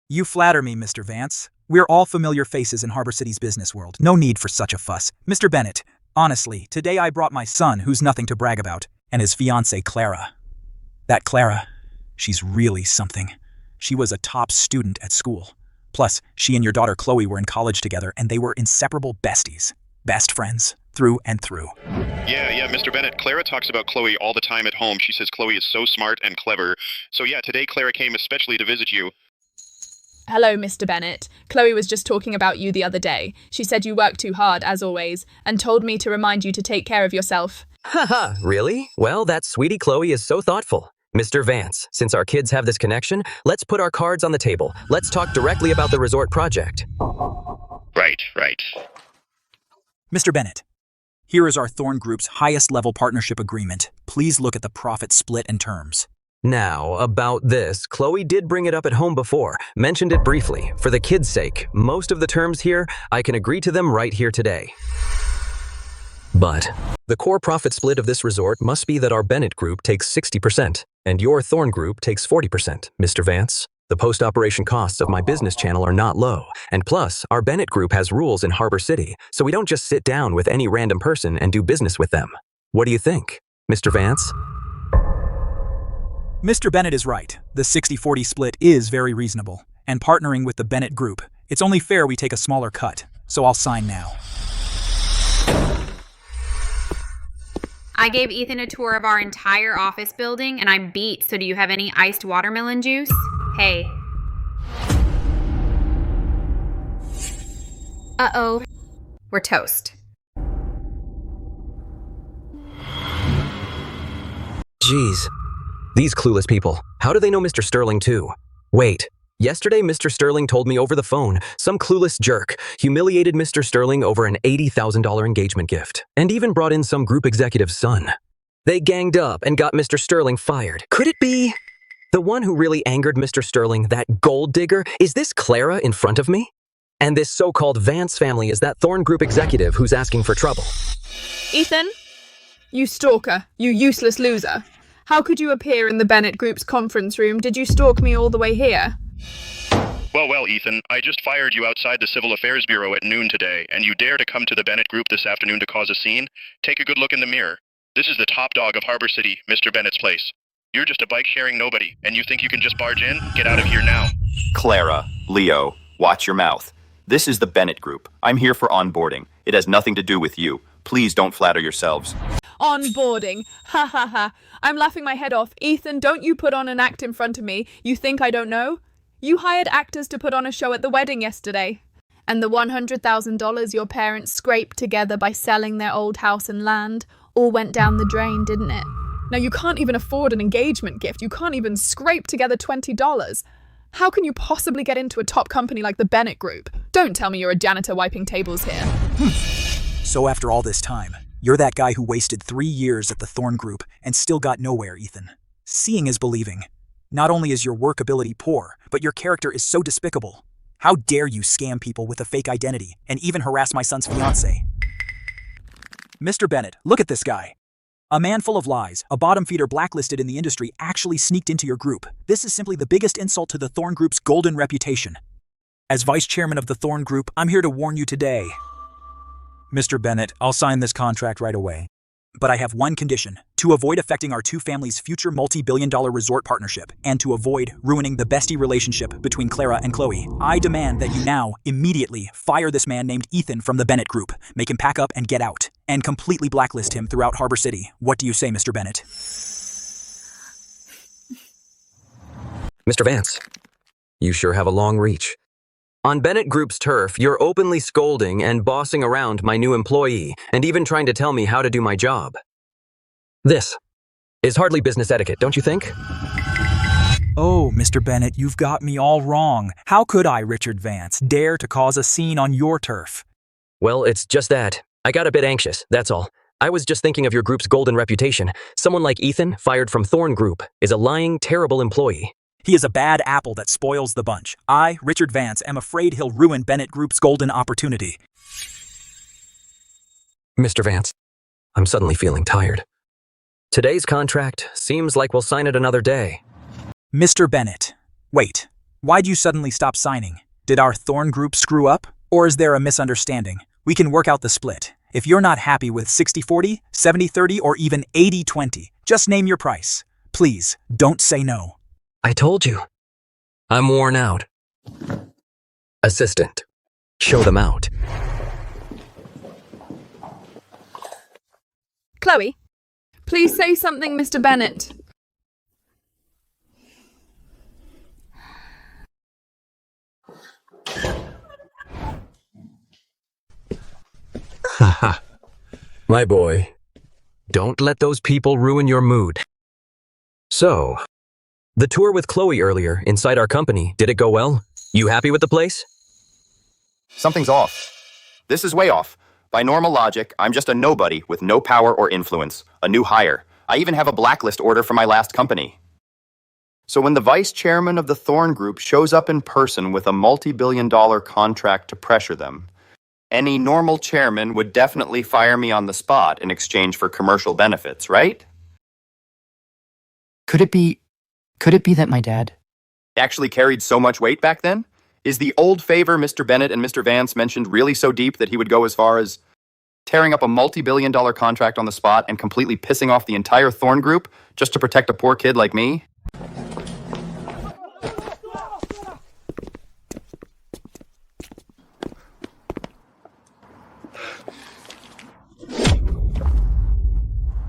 You flatter me, Mr. Vance. We're all familiar faces in Harbor City's business world. No need for such a fuss. Mr. Bennett, honestly, today I brought my son, who's nothing to brag about, and his fiancée, Clara. That Clara, she's really something. She was a top student at school. Plus, she and your daughter Chloe were in college together, and they were inseparable besties. Best friends, through and through. Yeah, Mr. Bennett, Clara talks about Chloe all the time at home. She says Chloe is so smart and clever. So yeah, today Clara came especially to visit you. Hello, Mr. Bennett. Chloe was just talking about you the other day. She said you work too hard, as always, and told me to remind you to take care of yourself. Haha, really? Well, that sweetie Chloe is so thoughtful. Mr. Vance, since our kids have this connection, let's put our cards on the table. Let's talk directly about the resort project. Right. Mr. Bennett, here is our Thorn Group's highest level partnership agreement. Please look at the profit split and terms. Now, about this, Chloe did bring it up at home before, mentioned it briefly. For the kids' sake, most of the terms here, I can agree to them right here today. But the core profit split of this resort must be that our Bennett Group takes 60% and your Thorn Group takes 40%, Mr. Vance. The post-operation costs of my business channel are not low, and plus, our Bennett Group has rules in Harbor City, so we don't just sit down with any random person and do business with them. What do you think, Mr. Vance? Mr. Bennett is right. The 60-40 split is very reasonable. And partnering with the Bennett Group, it's only fair we take a smaller cut, so I'll sign now. I gave Ethan a tour of our entire office building and I'm beat, so do you have any iced watermelon juice? Hey. Uh-oh. We're toast. Jeez. These clueless people. How do they know Mr. Sterling too? Wait. Yesterday, Mr. Sterling told me over the phone some clueless jerk humiliated Mr. Sterling over an $80,000 engagement gift and even brought in some group executive's son. They ganged up and got Mr. Sterling fired. Could it be the one who really angered Mr. Sterling, that gold digger? Is this Clara in front of me? And this so-called Vance family is that Thorn Group executive who's asking for trouble. Ethan? You stalker. You useless loser. How could you appear in the Bennett Group's conference room? Did you stalk me all the way here? Well, Ethan, I just fired you outside the Civil Affairs Bureau at noon today, and you dare to come to the Bennett Group this afternoon to cause a scene? Take a good look in the mirror. This is the top dog of Harbor City, Mr. Bennett's place. You're just a bike-sharing nobody, and you think you can just barge in? Get out of here now. Clara, Leo, watch your mouth. This is the Bennett Group. I'm here for onboarding. It has nothing to do with you. Please don't flatter yourselves. Onboarding. Ha ha ha. I'm laughing my head off. Ethan, don't you put on an act in front of me. You think I don't know? You hired actors to put on a show at the wedding yesterday. And the $100,000 your parents scraped together by selling their old house and land all went down the drain, didn't it? Now you can't even afford an engagement gift. You can't even scrape together $20. How can you possibly get into a top company like the Bennett Group? Don't tell me you're a janitor wiping tables here. So after all this time, you're that guy who wasted 3 years at the Thorn Group and still got nowhere, Ethan. Seeing is believing. Not only is your work ability poor, but your character is so despicable. How dare you scam people with a fake identity and even harass my son's fiancée? Mr. Bennett, look at this guy. A man full of lies, a bottom feeder blacklisted in the industry, actually sneaked into your group. This is simply the biggest insult to the Thorn Group's golden reputation. As vice chairman of the Thorn Group, I'm here to warn you today. Mr. Bennett, I'll sign this contract right away. But I have one condition: to avoid affecting our two families' future multi-billion-dollar resort partnership, and to avoid ruining the bestie relationship between Clara and Chloe, I demand that you now, immediately, fire this man named Ethan from the Bennett Group, make him pack up and get out, and completely blacklist him throughout Harbor City. What do you say, Mr. Bennett? Mr. Vance, you sure have a long reach. On Bennett Group's turf, you're openly scolding and bossing around my new employee, and even trying to tell me how to do my job. This is hardly business etiquette, don't you think? Oh, Mr. Bennett, you've got me all wrong. How could I, Richard Vance, dare to cause a scene on your turf? Well, it's just that. I got a bit anxious, that's all. I was just thinking of your group's golden reputation. Someone like Ethan, fired from Thorn Group, is a lying, terrible employee. He is a bad apple that spoils the bunch. I, Richard Vance, am afraid he'll ruin Bennett Group's golden opportunity. Mr. Vance, I'm suddenly feeling tired. Today's contract seems like we'll sign it another day. Mr. Bennett, wait. Why'd you suddenly stop signing? Did our Thorn Group screw up? Or is there a misunderstanding? We can work out the split. If you're not happy with 60-40, 70-30, or even 80-20, just name your price. Please, don't say no. I told you. I'm worn out. Assistant, show them out. Chloe, please say something, Mr. Bennett. Haha. My boy, don't let those people ruin your mood. So, the tour with Chloe earlier inside our company, did it go well? You happy with the place? Something's off. This is way off. By normal logic, I'm just a nobody with no power or influence, a new hire. I even have a blacklist order from my last company. So when the vice chairman of the Thorn Group shows up in person with a multi-billion-dollar contract to pressure them, any normal chairman would definitely fire me on the spot in exchange for commercial benefits, right? Could it be that my dad Actually carried so much weight back then? Is the old favor Mr. Bennett and Mr. Vance mentioned really so deep that he would go as far as tearing up a multi-billion-dollar contract on the spot and completely pissing off the entire Thorn Group just to protect a poor kid like me?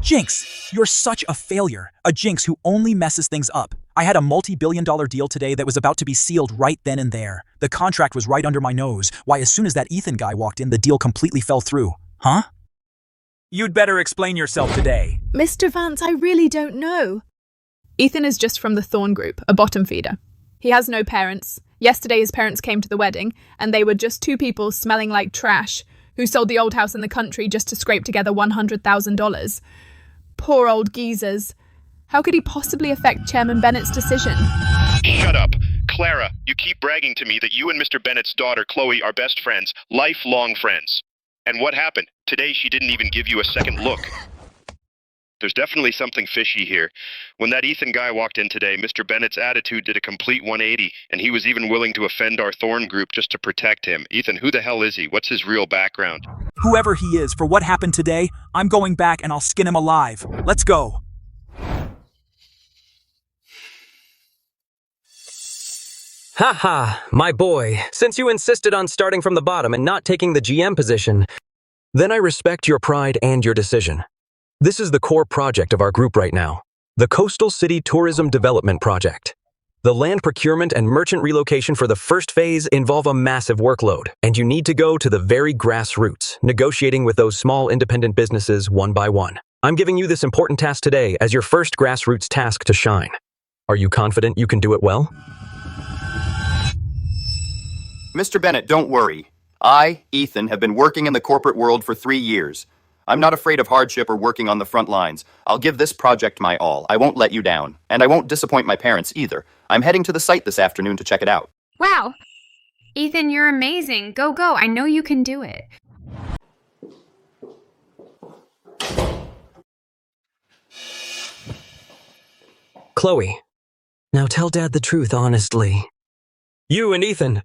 Jinx, you're such a failure. A Jinx who only messes things up. I had a multi-billion-dollar deal today that was about to be sealed right then and there. The contract was right under my nose. Why, as soon as that Ethan guy walked in, the deal completely fell through. Huh? You'd better explain yourself today. Mr. Vance, I really don't know. Ethan is just from the Thorn Group, a bottom feeder. He has no parents. Yesterday his parents came to the wedding, and they were just two people smelling like trash who sold the old house in the country just to scrape together $100,000. Poor old geezers. How could he possibly affect Chairman Bennett's decision? Shut up. Clara, you keep bragging to me that you and Mr. Bennett's daughter, Chloe, are best friends, lifelong friends. And what happened? Today she didn't even give you a second look. There's definitely something fishy here. When that Ethan guy walked in today, Mr. Bennett's attitude did a complete 180, and he was even willing to offend our Thorn Group just to protect him. Ethan, who the hell is he? What's his real background? Whoever he is, for what happened today, I'm going back and I'll skin him alive. Let's go. Haha, my boy, since you insisted on starting from the bottom and not taking the GM position, then I respect your pride and your decision. This is the core project of our group right now, the Coastal City Tourism Development Project. The land procurement and merchant relocation for the first phase involve a massive workload, and you need to go to the very grassroots, negotiating with those small independent businesses one by one. I'm giving you this important task today as your first grassroots task to shine. Are you confident you can do it well? Mr. Bennett, don't worry. I, Ethan, have been working in the corporate world for 3 years. I'm not afraid of hardship or working on the front lines. I'll give this project my all. I won't let you down. And I won't disappoint my parents either. I'm heading to the site this afternoon to check it out. Wow. Ethan, you're amazing. Go, go. I know you can do it. Chloe, now tell Dad the truth honestly. You and Ethan,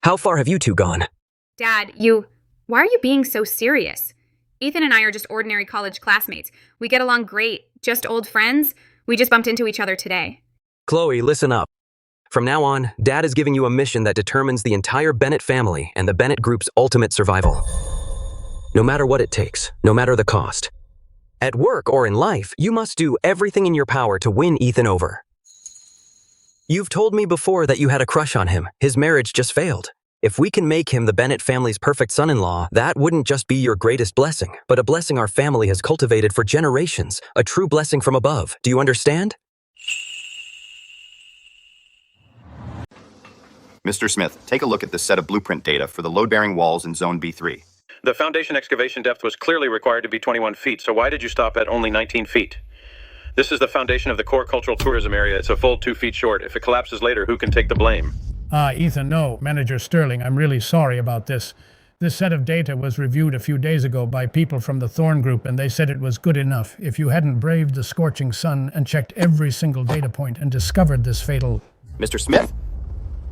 how far have you two gone? Dad, why are you being so serious? Ethan and I are just ordinary college classmates. We get along great, just old friends. We just bumped into each other today. Chloe, listen up. From now on, Dad is giving you a mission that determines the entire Bennett family and the Bennett Group's ultimate survival. No matter what it takes, no matter the cost. At work or in life, you must do everything in your power to win Ethan over. You've told me before that you had a crush on him. His marriage just failed. If we can make him the Bennett family's perfect son-in-law, that wouldn't just be your greatest blessing, but a blessing our family has cultivated for generations, a true blessing from above. Do you understand? Mr. Smith, take a look at this set of blueprint data for the load-bearing walls in Zone B3. The foundation excavation depth was clearly required to be 21 feet, so why did you stop at only 19 feet? This is the foundation of the core cultural tourism area. It's a full 2 feet short. If it collapses later, who can take the blame? Ethan, no. Manager Sterling, I'm really sorry about this. This set of data was reviewed a few days ago by people from the Thorn Group, and they said it was good enough. If you hadn't braved the scorching sun and checked every single data point and discovered this fatal... Mr. Smith,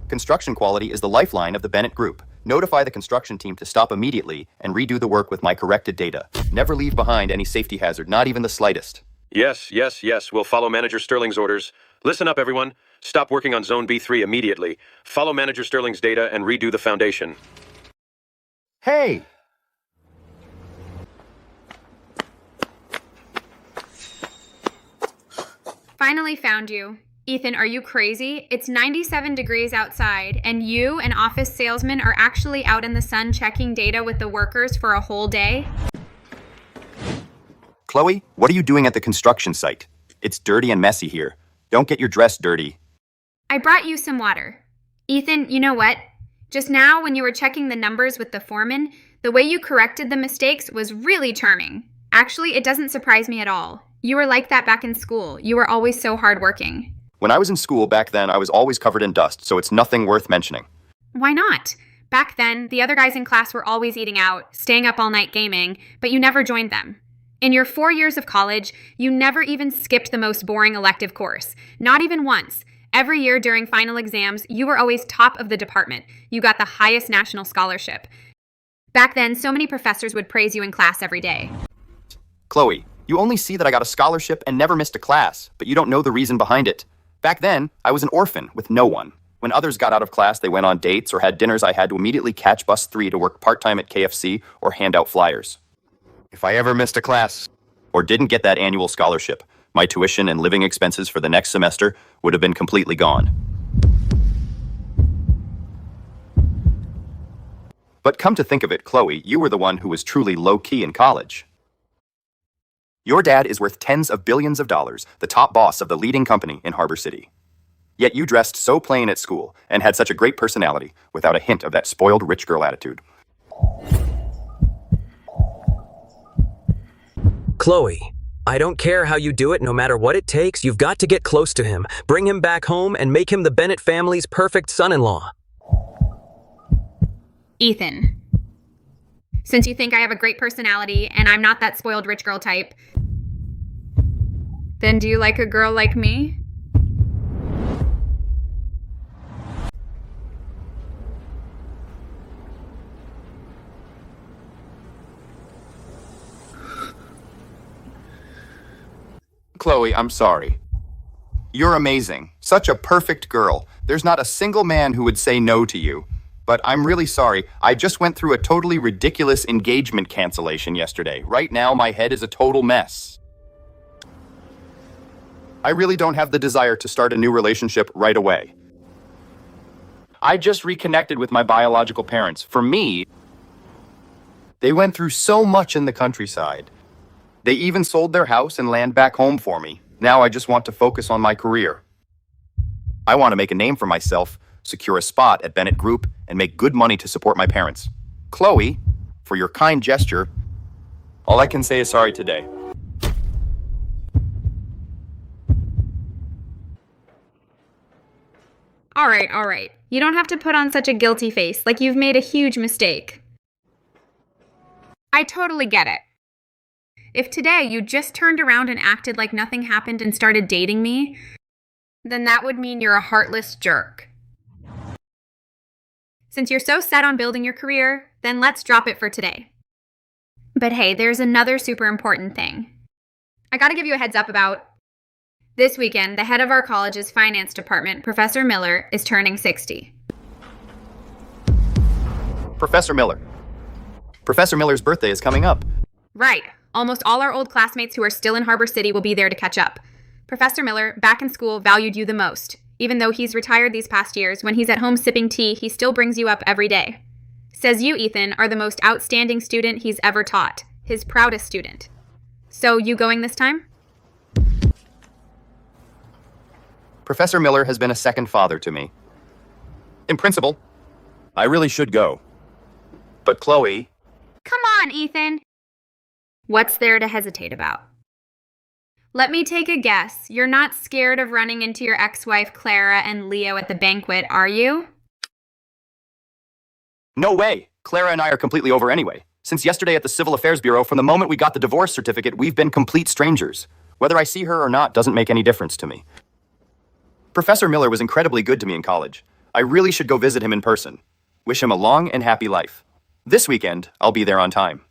construction quality is the lifeline of the Bennett Group. Notify the construction team to stop immediately and redo the work with my corrected data. Never leave behind any safety hazard, not even the slightest. Yes. We'll follow Manager Sterling's orders. Listen up, everyone. Stop working on Zone B3 immediately. Follow Manager Sterling's data and redo the foundation. Hey! Finally found you. Ethan, are you crazy? It's 97 degrees outside, and you, an office salesman, are actually out in the sun checking data with the workers for a whole day? Chloe, what are you doing at the construction site? It's dirty and messy here. Don't get your dress dirty. I brought you some water. Ethan, you know what? Just now, when you were checking the numbers with the foreman, the way you corrected the mistakes was really charming. Actually, it doesn't surprise me at all. You were like that back in school. You were always so hardworking. When I was in school back then, I was always covered in dust, so it's nothing worth mentioning. Why not? Back then, the other guys in class were always eating out, staying up all night gaming, but you never joined them. In your 4 years of college, you never even skipped the most boring elective course. Not even once. Every year during final exams, you were always top of the department. You got the highest national scholarship. Back then, so many professors would praise you in class every day. Chloe, you only see that I got a scholarship and never missed a class, but you don't know the reason behind it. Back then, I was an orphan with no one. When others got out of class, they went on dates or had dinners. I had to immediately catch bus 3 to work part-time at KFC or hand out flyers. If I ever missed a class or didn't get that annual scholarship, my tuition and living expenses for the next semester would have been completely gone. But come to think of it, Chloe, you were the one who was truly low-key in college. Your dad is worth tens of billions of dollars, the top boss of the leading company in Harbor City. Yet you dressed so plain at school and had such a great personality without a hint of that spoiled rich girl attitude. Chloe, I don't care how you do it, no matter what it takes, you've got to get close to him, bring him back home, and make him the Bennett family's perfect son-in-law. Ethan, since you think I have a great personality and I'm not that spoiled rich girl type, then do you like a girl like me? Chloe, I'm sorry. You're amazing. Such a perfect girl. There's not a single man who would say no to you. But I'm really sorry. I just went through a totally ridiculous engagement cancellation yesterday. Right now, my head is a total mess. I really don't have the desire to start a new relationship right away. I just reconnected with my biological parents. For me, they went through so much in the countryside. They even sold their house and land back home for me. Now I just want to focus on my career. I want to make a name for myself, secure a spot at Bennett Group, and make good money to support my parents. Chloe, for your kind gesture, all I can say is sorry today. All right. You don't have to put on such a guilty face, like you've made a huge mistake. I totally get it. If today you just turned around and acted like nothing happened and started dating me, then that would mean you're a heartless jerk. Since you're so set on building your career, then let's drop it for today. But hey, there's another super important thing. I gotta give you a heads up about this weekend. The head of our college's finance department, Professor Miller, is turning 60. Professor Miller's birthday is coming up. Right. Almost all our old classmates who are still in Harbor City will be there to catch up. Professor Miller, back in school, valued you the most. Even though he's retired these past years, when he's at home sipping tea, he still brings you up every day. Says you, Ethan, are the most outstanding student he's ever taught. His proudest student. So, you going this time? Professor Miller has been a second father to me. In principle, I really should go. But Chloe... Come on, Ethan. What's there to hesitate about? Let me take a guess. You're not scared of running into your ex-wife Clara and Leo at the banquet, are you? No way! Clara and I are completely over anyway. Since yesterday at the Civil Affairs Bureau, from the moment we got the divorce certificate, we've been complete strangers. Whether I see her or not doesn't make any difference to me. Professor Miller was incredibly good to me in college. I really should go visit him in person. Wish him a long and happy life. This weekend, I'll be there on time.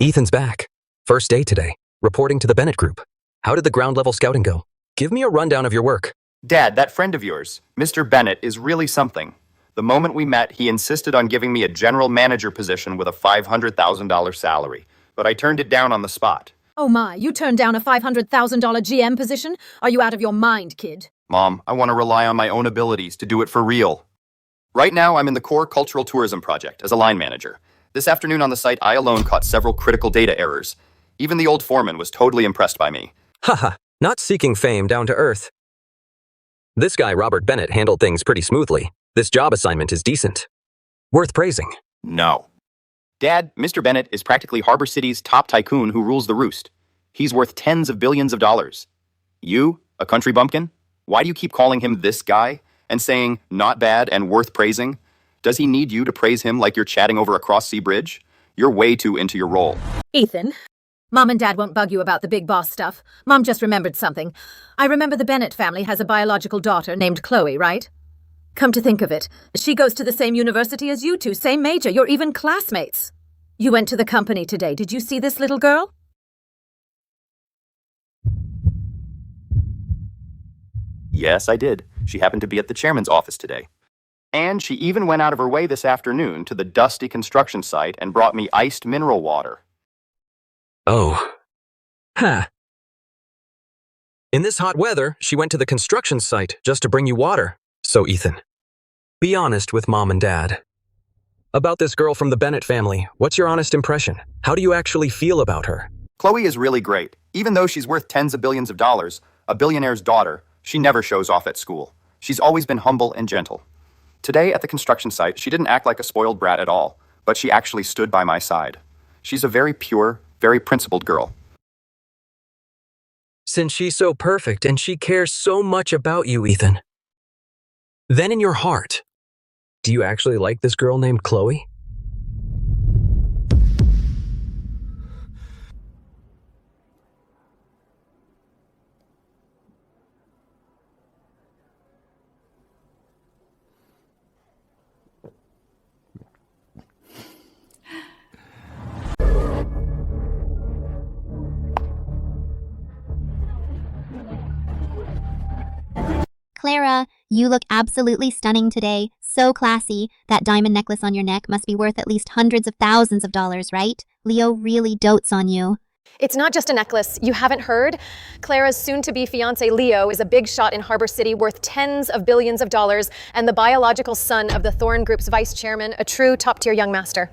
Ethan's back. First day today. Reporting to the Bennett Group. How did the ground level scouting go? Give me a rundown of your work. Dad, that friend of yours, Mr. Bennett, is really something. The moment we met, he insisted on giving me a general manager position with a $500,000 salary. But I turned it down on the spot. Oh my, you turned down a $500,000 GM position? Are you out of your mind, kid? Mom, I want to rely on my own abilities to do it for real. Right now, I'm in the core cultural tourism project as a line manager. This afternoon on the site, I alone caught several critical data errors. Even the old foreman was totally impressed by me. Haha, not seeking fame, down to earth. This guy, Robert Bennett, handled things pretty smoothly. This job assignment is decent. Worth praising. No. Dad, Mr. Bennett is practically Harbor City's top tycoon who rules the roost. He's worth tens of billions of dollars. You, a country bumpkin? Why do you keep calling him this guy and saying not bad and worth praising? Does he need you to praise him like you're chatting over a cross-sea bridge? You're way too into your role. Ethan, Mom and Dad won't bug you about the big boss stuff. Mom just remembered something. I remember the Bennett family has a biological daughter named Chloe, right? Come to think of it, she goes to the same university as you two, same major, you're even classmates. You went to the company today. Did you see this little girl? Yes, I did. She happened to be at the chairman's office today. And she even went out of her way this afternoon to the dusty construction site and brought me iced mineral water. Oh. Huh. In this hot weather, she went to the construction site just to bring you water. So, Ethan, be honest with Mom and Dad. About this girl from the Bennett family, what's your honest impression? How do you actually feel about her? Chloe is really great. Even though she's worth tens of billions of dollars, a billionaire's daughter, she never shows off at school. She's always been humble and gentle. Today at the construction site, she didn't act like a spoiled brat at all, but she actually stood by my side. She's a very pure, very principled girl. Since she's so perfect and she cares so much about you, Ethan, then in your heart, do you actually like this girl named Chloe? Clara, you look absolutely stunning today. So classy. That diamond necklace on your neck must be worth at least hundreds of thousands of dollars, right? Leo really dotes on you. It's not just a necklace. You haven't heard? Clara's soon-to-be fiancé Leo is a big shot in Harbor City worth tens of billions of dollars and the biological son of the Thorne Group's vice chairman, a true top-tier young master.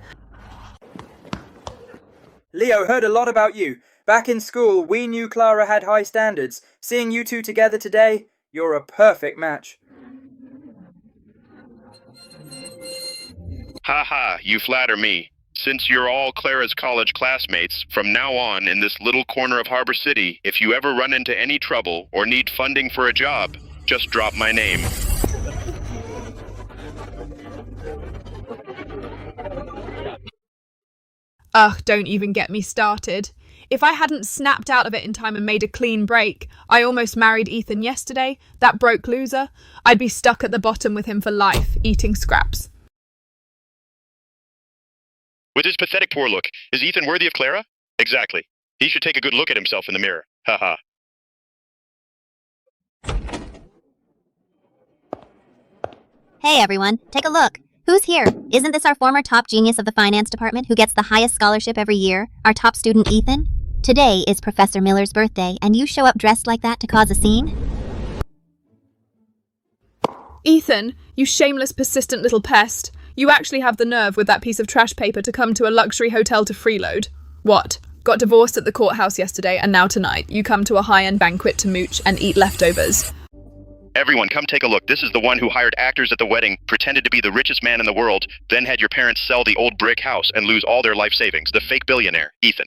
Leo heard a lot about you. Back in school, we knew Clara had high standards. Seeing you two together today, you're a perfect match. Ha, you flatter me. Since you're all Clara's college classmates, from now on in this little corner of Harbor City, if you ever run into any trouble or need funding for a job, just drop my name. Ugh, don't even get me started. If I hadn't snapped out of it in time and made a clean break, I almost married Ethan yesterday, that broke loser, I'd be stuck at the bottom with him for life, eating scraps. With his pathetic poor look, is Ethan worthy of Clara? Exactly. He should take a good look at himself in the mirror. Haha. Hey everyone, take a look. Who's here? Isn't this our former top genius of the finance department who gets the highest scholarship every year? Our top student, Ethan? Today is Professor Miller's birthday, and you show up dressed like that to cause a scene? Ethan, you shameless, persistent little pest. You actually have the nerve with that piece of trash paper to come to a luxury hotel to freeload. What? Got divorced at the courthouse yesterday, and now tonight you come to a high-end banquet to mooch and eat leftovers. Everyone, come take a look. This is the one who hired actors at the wedding, pretended to be the richest man in the world, then had your parents sell the old brick house and lose all their life savings. The fake billionaire, Ethan.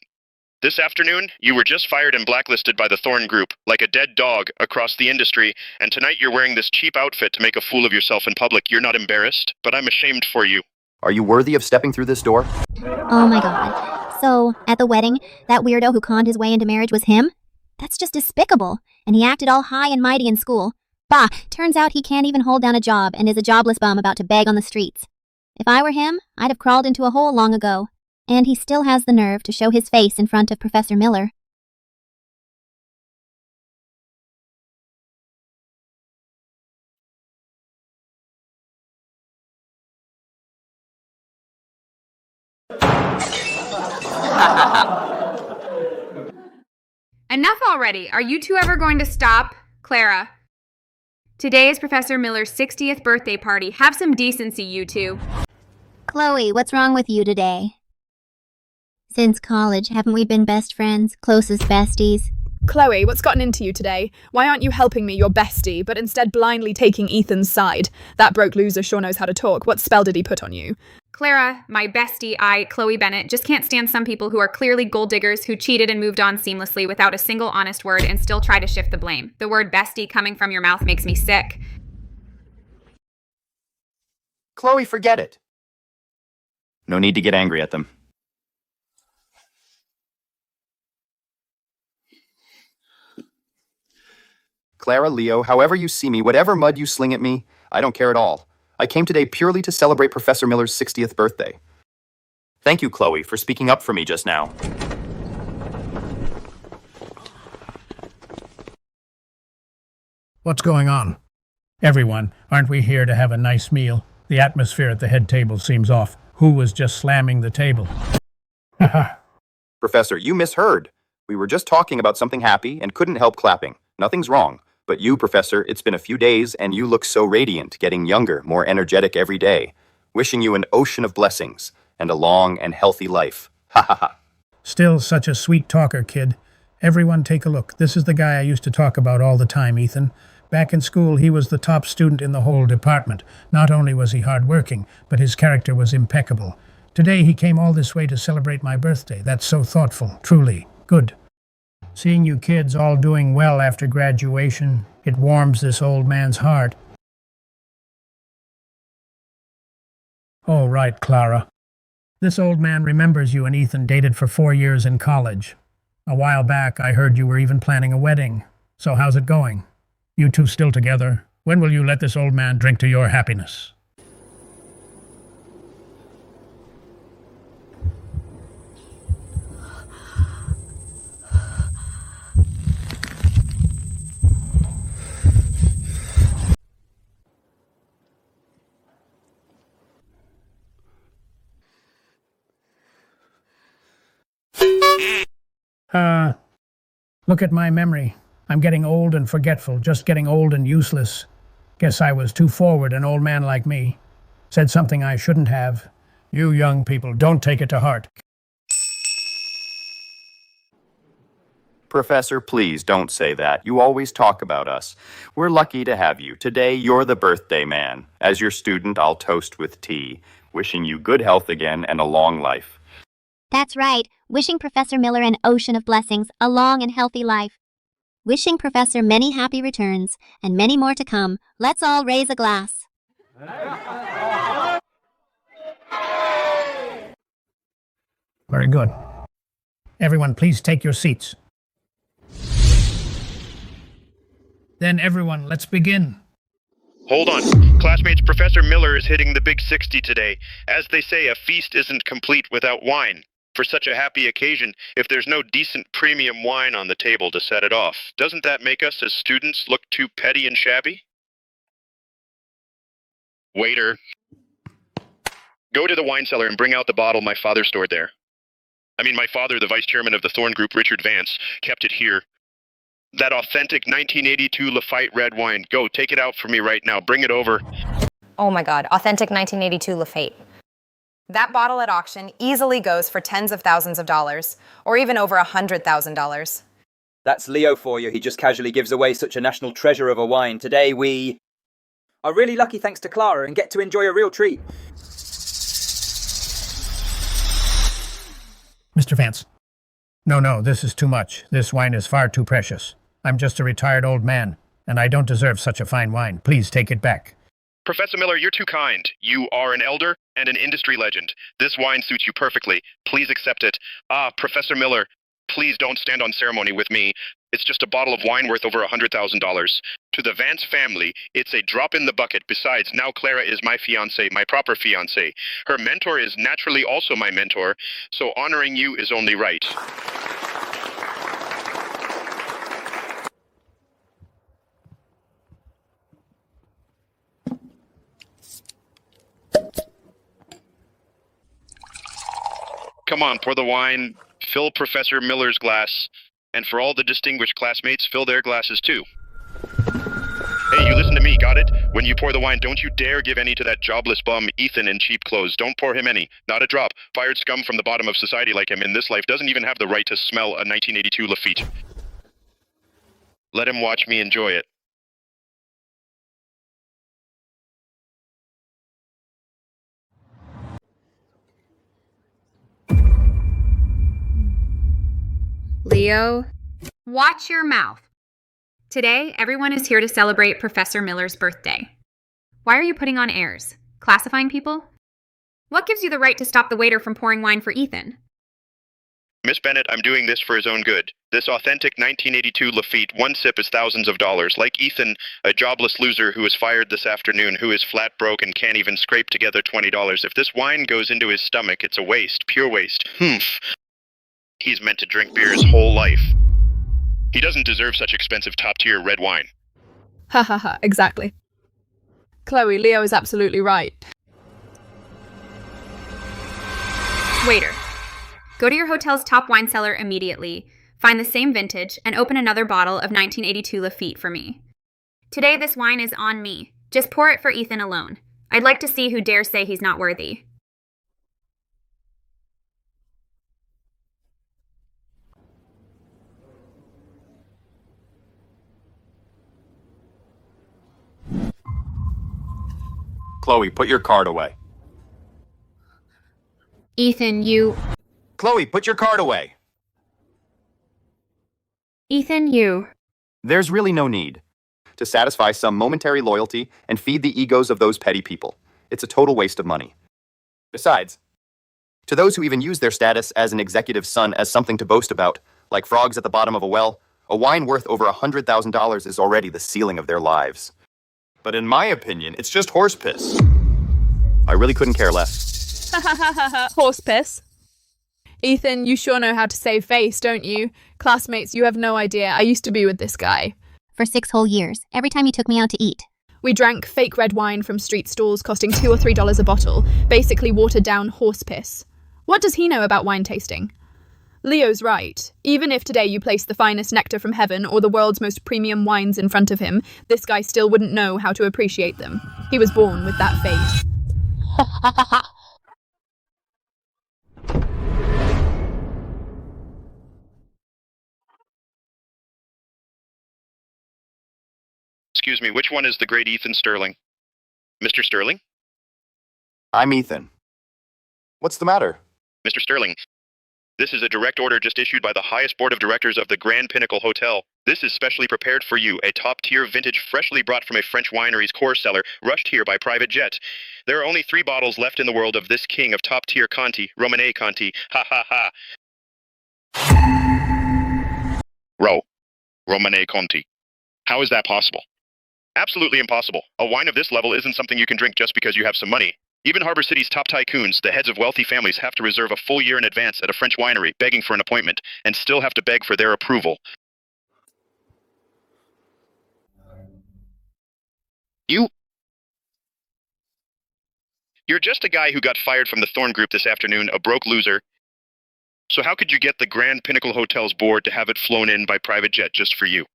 This afternoon, you were just fired and blacklisted by the Thorne Group, like a dead dog across the industry, and tonight you're wearing this cheap outfit to make a fool of yourself in public. You're not embarrassed, but I'm ashamed for you. Are you worthy of stepping through this door? Oh my god. So, at the wedding, that weirdo who conned his way into marriage was him? That's just despicable. And he acted all high and mighty in school. Bah, turns out he can't even hold down a job and is a jobless bum about to beg on the streets. If I were him, I'd have crawled into a hole long ago. And he still has the nerve to show his face in front of Professor Miller. Enough already. Are you two ever going to stop? Clara. Today is Professor Miller's 60th birthday party. Have some decency, you two. Chloe, what's wrong with you today? Since college, haven't we been best friends, closest besties? Chloe, what's gotten into you today? Why aren't you helping me, your bestie, but instead blindly taking Ethan's side? That broke loser sure knows how to talk. What spell did he put on you? Clara, my bestie, Chloe Bennett, just can't stand some people who are clearly gold diggers who cheated and moved on seamlessly without a single honest word and still try to shift the blame. The word bestie coming from your mouth makes me sick. Chloe, forget it. No need to get angry at them. Clara, Leo, however you see me, whatever mud you sling at me, I don't care at all. I came today purely to celebrate Professor Miller's 60th birthday. Thank you, Chloe, for speaking up for me just now. What's going on? Everyone, aren't we here to have a nice meal? The atmosphere at the head table seems off. Who was just slamming the table? Haha. Professor, you misheard. We were just talking about something happy and couldn't help clapping. Nothing's wrong. But you, Professor, it's been a few days and you look so radiant, getting younger, more energetic every day. Wishing you an ocean of blessings and a long and healthy life. Ha ha ha. Still such a sweet talker, kid. Everyone take a look. This is the guy I used to talk about all the time, Ethan. Back in school, he was the top student in the whole department. Not only was he hardworking, but his character was impeccable. Today he came all this way to celebrate my birthday. That's so thoughtful, truly. Good. Seeing you kids all doing well after graduation, it warms this old man's heart. Oh, right, Clara. This old man remembers you and Ethan dated for 4 years in college. A while back, I heard you were even planning a wedding. So how's it going? You two still together? When will you let this old man drink to your happiness? Look at my memory. I'm getting old and forgetful, just getting old and useless. Guess I was too forward, an old man like me. Said something I shouldn't have. You young people, don't take it to heart. Professor, please don't say that. You always talk about us. We're lucky to have you. Today, you're the birthday man. As your student, I'll toast with tea, wishing you good health again and a long life. That's right. Wishing Professor Miller an ocean of blessings, a long and healthy life. Wishing Professor many happy returns, and many more to come. Let's all raise a glass. Very good. Everyone, please take your seats. Then everyone, let's begin. Hold on. Classmates, Professor Miller is hitting the big 60 today. As they say, a feast isn't complete without wine. For such a happy occasion, if there's no decent premium wine on the table to set it off, doesn't that make us as students look too petty and shabby? Waiter. Go to the wine cellar and bring out the bottle my father stored there. My father, the vice chairman of the Thorn Group, Richard Vance, kept it here. That authentic 1982 Lafite red wine. Go, take it out for me right now. Bring it over. Oh my God, authentic 1982 Lafite. That bottle at auction easily goes for tens of thousands of dollars, or even over $100,000. That's Leo for you. He just casually gives away such a national treasure of a wine. Today we are really lucky thanks to Clara and get to enjoy a real treat. Mr. Vance. No, this is too much. This wine is far too precious. I'm just a retired old man, and I don't deserve such a fine wine. Please take it back. Professor Miller, you're too kind. You are an elder and an industry legend. This wine suits you perfectly. Please accept it. Professor Miller, please don't stand on ceremony with me. It's just a bottle of wine worth over $100,000. To the Vance family, it's a drop in the bucket. Besides, now Clara is my fiancée, my proper fiancée. Her mentor is naturally also my mentor, so honoring you is only right. Come on, pour the wine, fill Professor Miller's glass, and for all the distinguished classmates, fill their glasses too. Hey, you listen to me, got it? When you pour the wine, don't you dare give any to that jobless bum, Ethan, in cheap clothes. Don't pour him any. Not a drop. Fired scum from the bottom of society like him in this life doesn't even have the right to smell a 1982 Lafitte. Let him watch me enjoy it. Leo, watch your mouth. Today, everyone is here to celebrate Professor Miller's birthday. Why are you putting on airs? Classifying people? What gives you the right to stop the waiter from pouring wine for Ethan? Miss Bennett, I'm doing this for his own good. This authentic 1982 Lafitte, one sip is thousands of dollars. Like Ethan, a jobless loser who was fired this afternoon, who is flat broke and can't even scrape together $20. If this wine goes into his stomach, it's a waste, pure waste. Humph. He's meant to drink beer his whole life. He doesn't deserve such expensive top-tier red wine. Ha ha ha, exactly. Chloe, Leo is absolutely right. Waiter, go to your hotel's top wine cellar immediately, find the same vintage, and open another bottle of 1982 Lafitte for me. Today, this wine is on me. Just pour it for Ethan alone. I'd like to see who dares say he's not worthy. Chloe, put your card away. Ethan, you... Chloe, put your card away. Ethan, you... There's really no need to satisfy some momentary loyalty and feed the egos of those petty people. It's a total waste of money. Besides, to those who even use their status as an executive son as something to boast about, like frogs at the bottom of a well, a wine worth over $100,000 is already the ceiling of their lives. But in my opinion, it's just horse piss. I really couldn't care less. Ha ha ha ha ha, horse piss. Ethan, you sure know how to save face, don't you? Classmates, you have no idea. I used to be with this guy. For 6 whole years, every time he took me out to eat. We drank fake red wine from street stalls costing $2 or $3 a bottle, basically watered down horse piss. What does he know about wine tasting? Leo's right. Even if today you place the finest nectar from heaven or the world's most premium wines in front of him, this guy still wouldn't know how to appreciate them. He was born with that fate. Excuse me, which one is the great Ethan Sterling? Mr. Sterling? I'm Ethan. What's the matter? Mr. Sterling, this is a direct order just issued by the highest board of directors of the Grand Pinnacle Hotel. This is specially prepared for you, a top-tier vintage freshly brought from a French winery's core cellar, rushed here by private jet. There are only 3 bottles left in the world of this king of top-tier Conti, Romanée Conti. Ha ha ha. Romanée Conti. How is that possible? Absolutely impossible. A wine of this level isn't something you can drink just because you have some money. Even Harbor City's top tycoons, the heads of wealthy families, have to reserve a full year in advance at a French winery, begging for an appointment, and still have to beg for their approval. You're just a guy who got fired from the Thorn Group this afternoon, a broke loser. So how could you get the Grand Pinnacle Hotel's board to have it flown in by private jet just for you?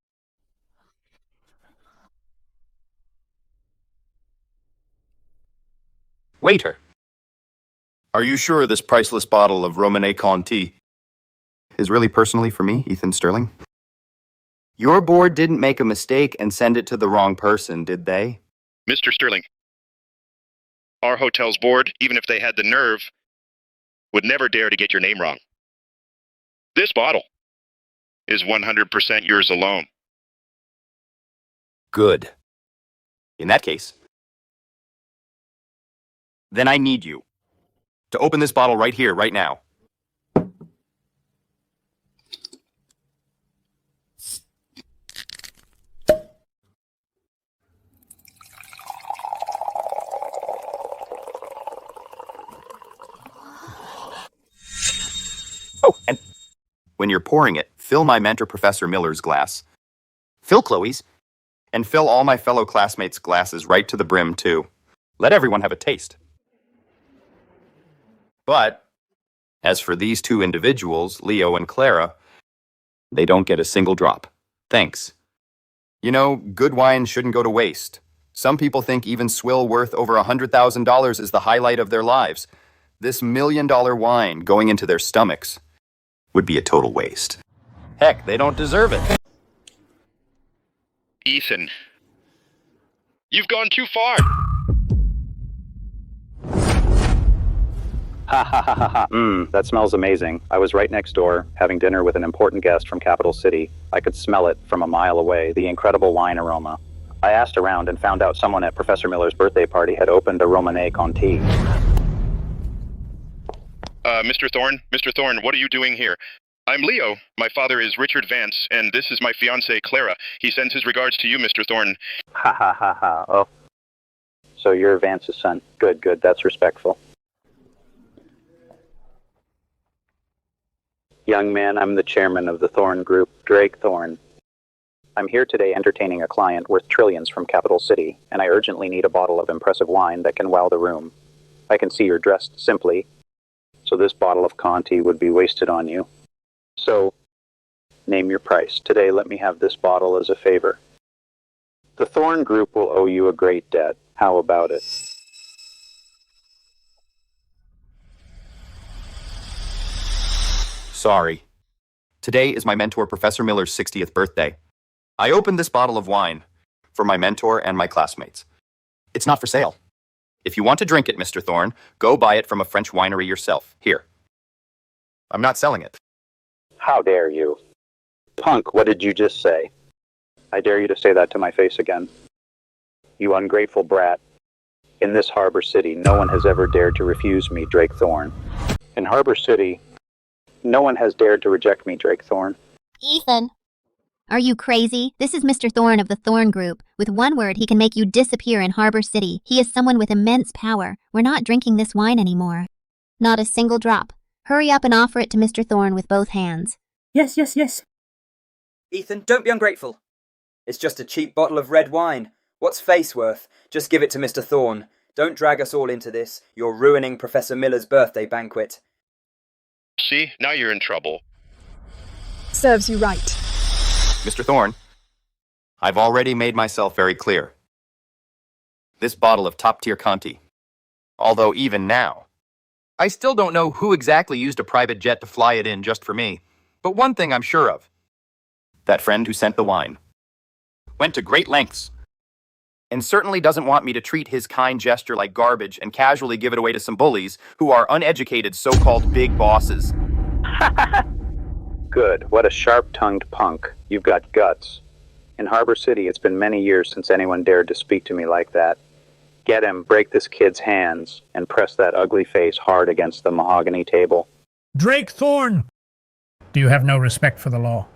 Waiter, are you sure this priceless bottle of Romanée Conti is really personally for me, Ethan Sterling? Your board didn't make a mistake and send it to the wrong person, did they? Mr. Sterling, our hotel's board, even if they had the nerve, would never dare to get your name wrong. This bottle is 100% yours alone. Good. In that case, then I need you to open this bottle right here, right now. Oh, and when you're pouring it, fill my mentor, Professor Miller's glass. Fill Chloe's, and fill all my fellow classmates' glasses right to the brim, too. Let everyone have a taste. But, as for these 2 individuals, Leo and Clara, they don't get a single drop. Thanks. You know, good wine shouldn't go to waste. Some people think even swill worth over $100,000 is the highlight of their lives. This $1 million wine going into their stomachs would be a total waste. Heck, they don't deserve it. Ethan, you've gone too far. Ha ha ha ha ha. That smells amazing. I was right next door, having dinner with an important guest from Capital City. I could smell it from a mile away, the incredible wine aroma. I asked around and found out someone at Professor Miller's birthday party had opened a Romanée Conti. Mr. Thorne, what are you doing here? I'm Leo. My father is Richard Vance, and this is my fiancée, Clara. He sends his regards to you, Mr. Thorne. Ha ha ha ha. Oh. So you're Vance's son. Good, good. That's respectful. Young man, I'm the chairman of the Thorne Group, Drake Thorne. I'm here today entertaining a client worth trillions from Capital City, and I urgently need a bottle of impressive wine that can wow the room. I can see you're dressed simply, so this bottle of Conti would be wasted on you. So, name your price. Today, let me have this bottle as a favor. The Thorne Group will owe you a great debt. How about it? Sorry. Today is my mentor, Professor Miller's 60th birthday. I opened this bottle of wine for my mentor and my classmates. It's not for sale. If you want to drink it, Mr. Thorne, go buy it from a French winery yourself. Here. I'm not selling it. How dare you? Punk, what did you just say? I dare you to say that to my face again. You ungrateful brat. In this harbor city, no one has ever dared to refuse me, Drake Thorne. In Harbor City, no one has dared to reject me, Drake Thorne. Ethan. Are you crazy? This is Mr. Thorne of the Thorne Group. With one word, he can make you disappear in Harbor City. He is someone with immense power. We're not drinking this wine anymore. Not a single drop. Hurry up and offer it to Mr. Thorne with both hands. Yes. Ethan, don't be ungrateful. It's just a cheap bottle of red wine. What's face worth? Just give it to Mr. Thorne. Don't drag us all into this. You're ruining Professor Miller's birthday banquet. See, now you're in trouble. Serves you right. Mr. Thorne, I've already made myself very clear. This bottle of top-tier Conti. Although even now, I still don't know who exactly used a private jet to fly it in just for me. But one thing I'm sure of. That friend who sent the wine went to great lengths and certainly doesn't want me to treat his kind gesture like garbage and casually give it away to some bullies who are uneducated so-called big bosses. Good. What a sharp-tongued punk. You've got guts. In Harbor City, it's been many years since anyone dared to speak to me like that. Get him, break this kid's hands, and press that ugly face hard against the mahogany table. Drake Thorne! Do you have no respect for the law?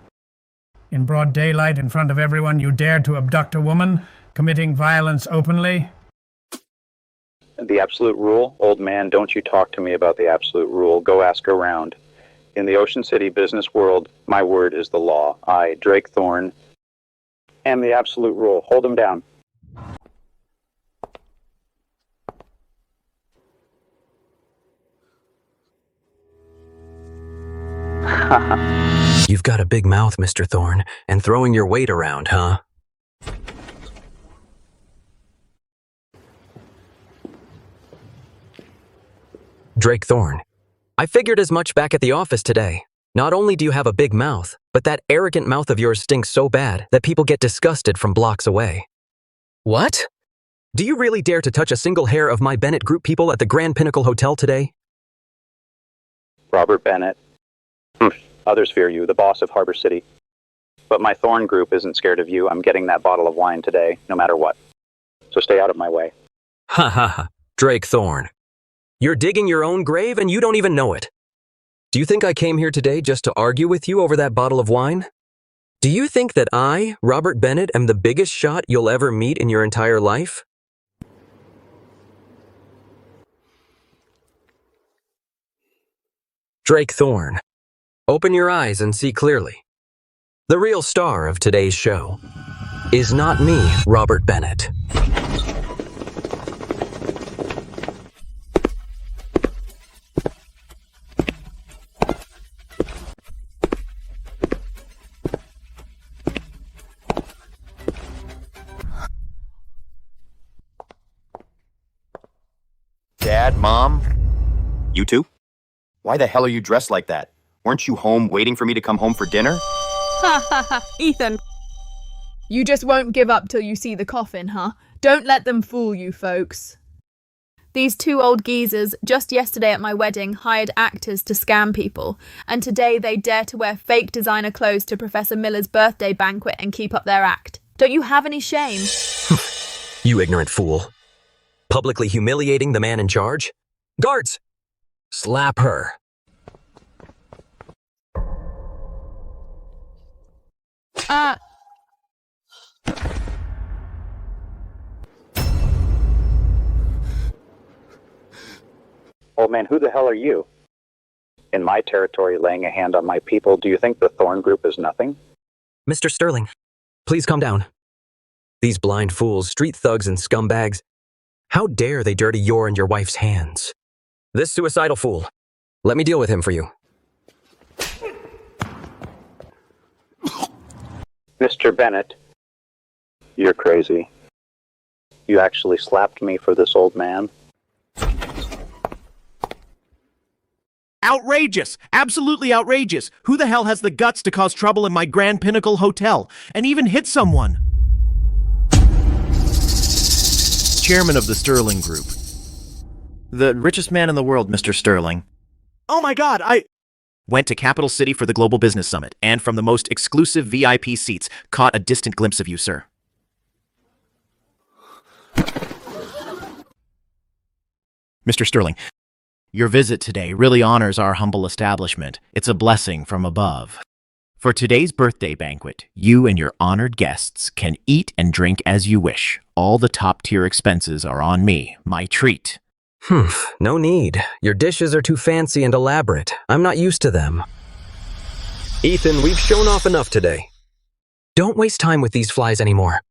In broad daylight, in front of everyone, you dared to abduct a woman, committing violence openly? The absolute rule? Old man, don't you talk to me about the absolute rule. Go ask around. In the Ocean City business world, my word is the law. I, Drake Thorne, am the absolute rule. Hold him down. You've got a big mouth, Mr. Thorne, and throwing your weight around, huh? Drake Thorne. I figured as much back at the office today. Not only do you have a big mouth, but that arrogant mouth of yours stinks so bad that people get disgusted from blocks away. What? Do you really dare to touch a single hair of my Bennett Group people at the Grand Pinnacle Hotel today? Robert Bennett. Others fear you, the boss of Harbor City. But my Thorne Group isn't scared of you. I'm getting that bottle of wine today, no matter what. So stay out of my way. Ha ha ha. Drake Thorne. You're digging your own grave and you don't even know it. Do you think I came here today just to argue with you over that bottle of wine? Do you think that I, Robert Bennett, am the biggest shot you'll ever meet in your entire life? Drake Thorne. Open your eyes and see clearly. The real star of today's show is not me, Robert Bennett. Dad, Mom? You too? Why the hell are you dressed like that? Weren't you home waiting for me to come home for dinner? Ha ha ha, Ethan. You just won't give up till you see the coffin, huh? Don't let them fool you, folks. These two old geezers, just yesterday at my wedding, hired actors to scam people, and today they dare to wear fake designer clothes to Professor Miller's birthday banquet and keep up their act. Don't you have any shame? You ignorant fool. Publicly humiliating the man in charge? Guards! Slap her. Old man, who the hell are you? In my territory, laying a hand on my people, do you think the Thorn Group is nothing? Mr. Sterling, please calm down. These blind fools, street thugs and scumbags, how dare they dirty your and your wife's hands? This suicidal fool, let me deal with him for you. Mr. Bennett, you're crazy. You actually slapped me for this old man? Outrageous! Absolutely outrageous! Who the hell has the guts to cause trouble in my Grand Pinnacle Hotel and even hit someone? Chairman of the Sterling Group. The richest man in the world, Mr. Sterling. Oh my God, I went to Capital City for the Global Business Summit, and from the most exclusive VIP seats, caught a distant glimpse of you, sir. Mr. Sterling, your visit today really honors our humble establishment. It's a blessing from above. For today's birthday banquet, you and your honored guests can eat and drink as you wish. All the top-tier expenses are on me, my treat. No need. Your dishes are too fancy and elaborate. I'm not used to them. Ethan, we've shown off enough today. Don't waste time with these flies anymore.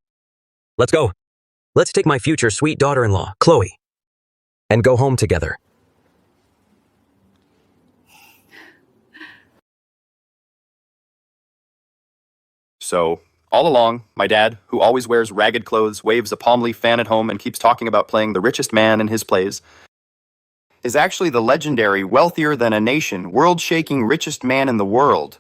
Let's go. Let's take my future sweet daughter-in-law, Chloe, and go home together. So, all along, my dad, who always wears ragged clothes, waves a palm leaf fan at home, and keeps talking about playing the richest man in his plays, is actually the legendary, wealthier than a nation, world-shaking richest man in the world.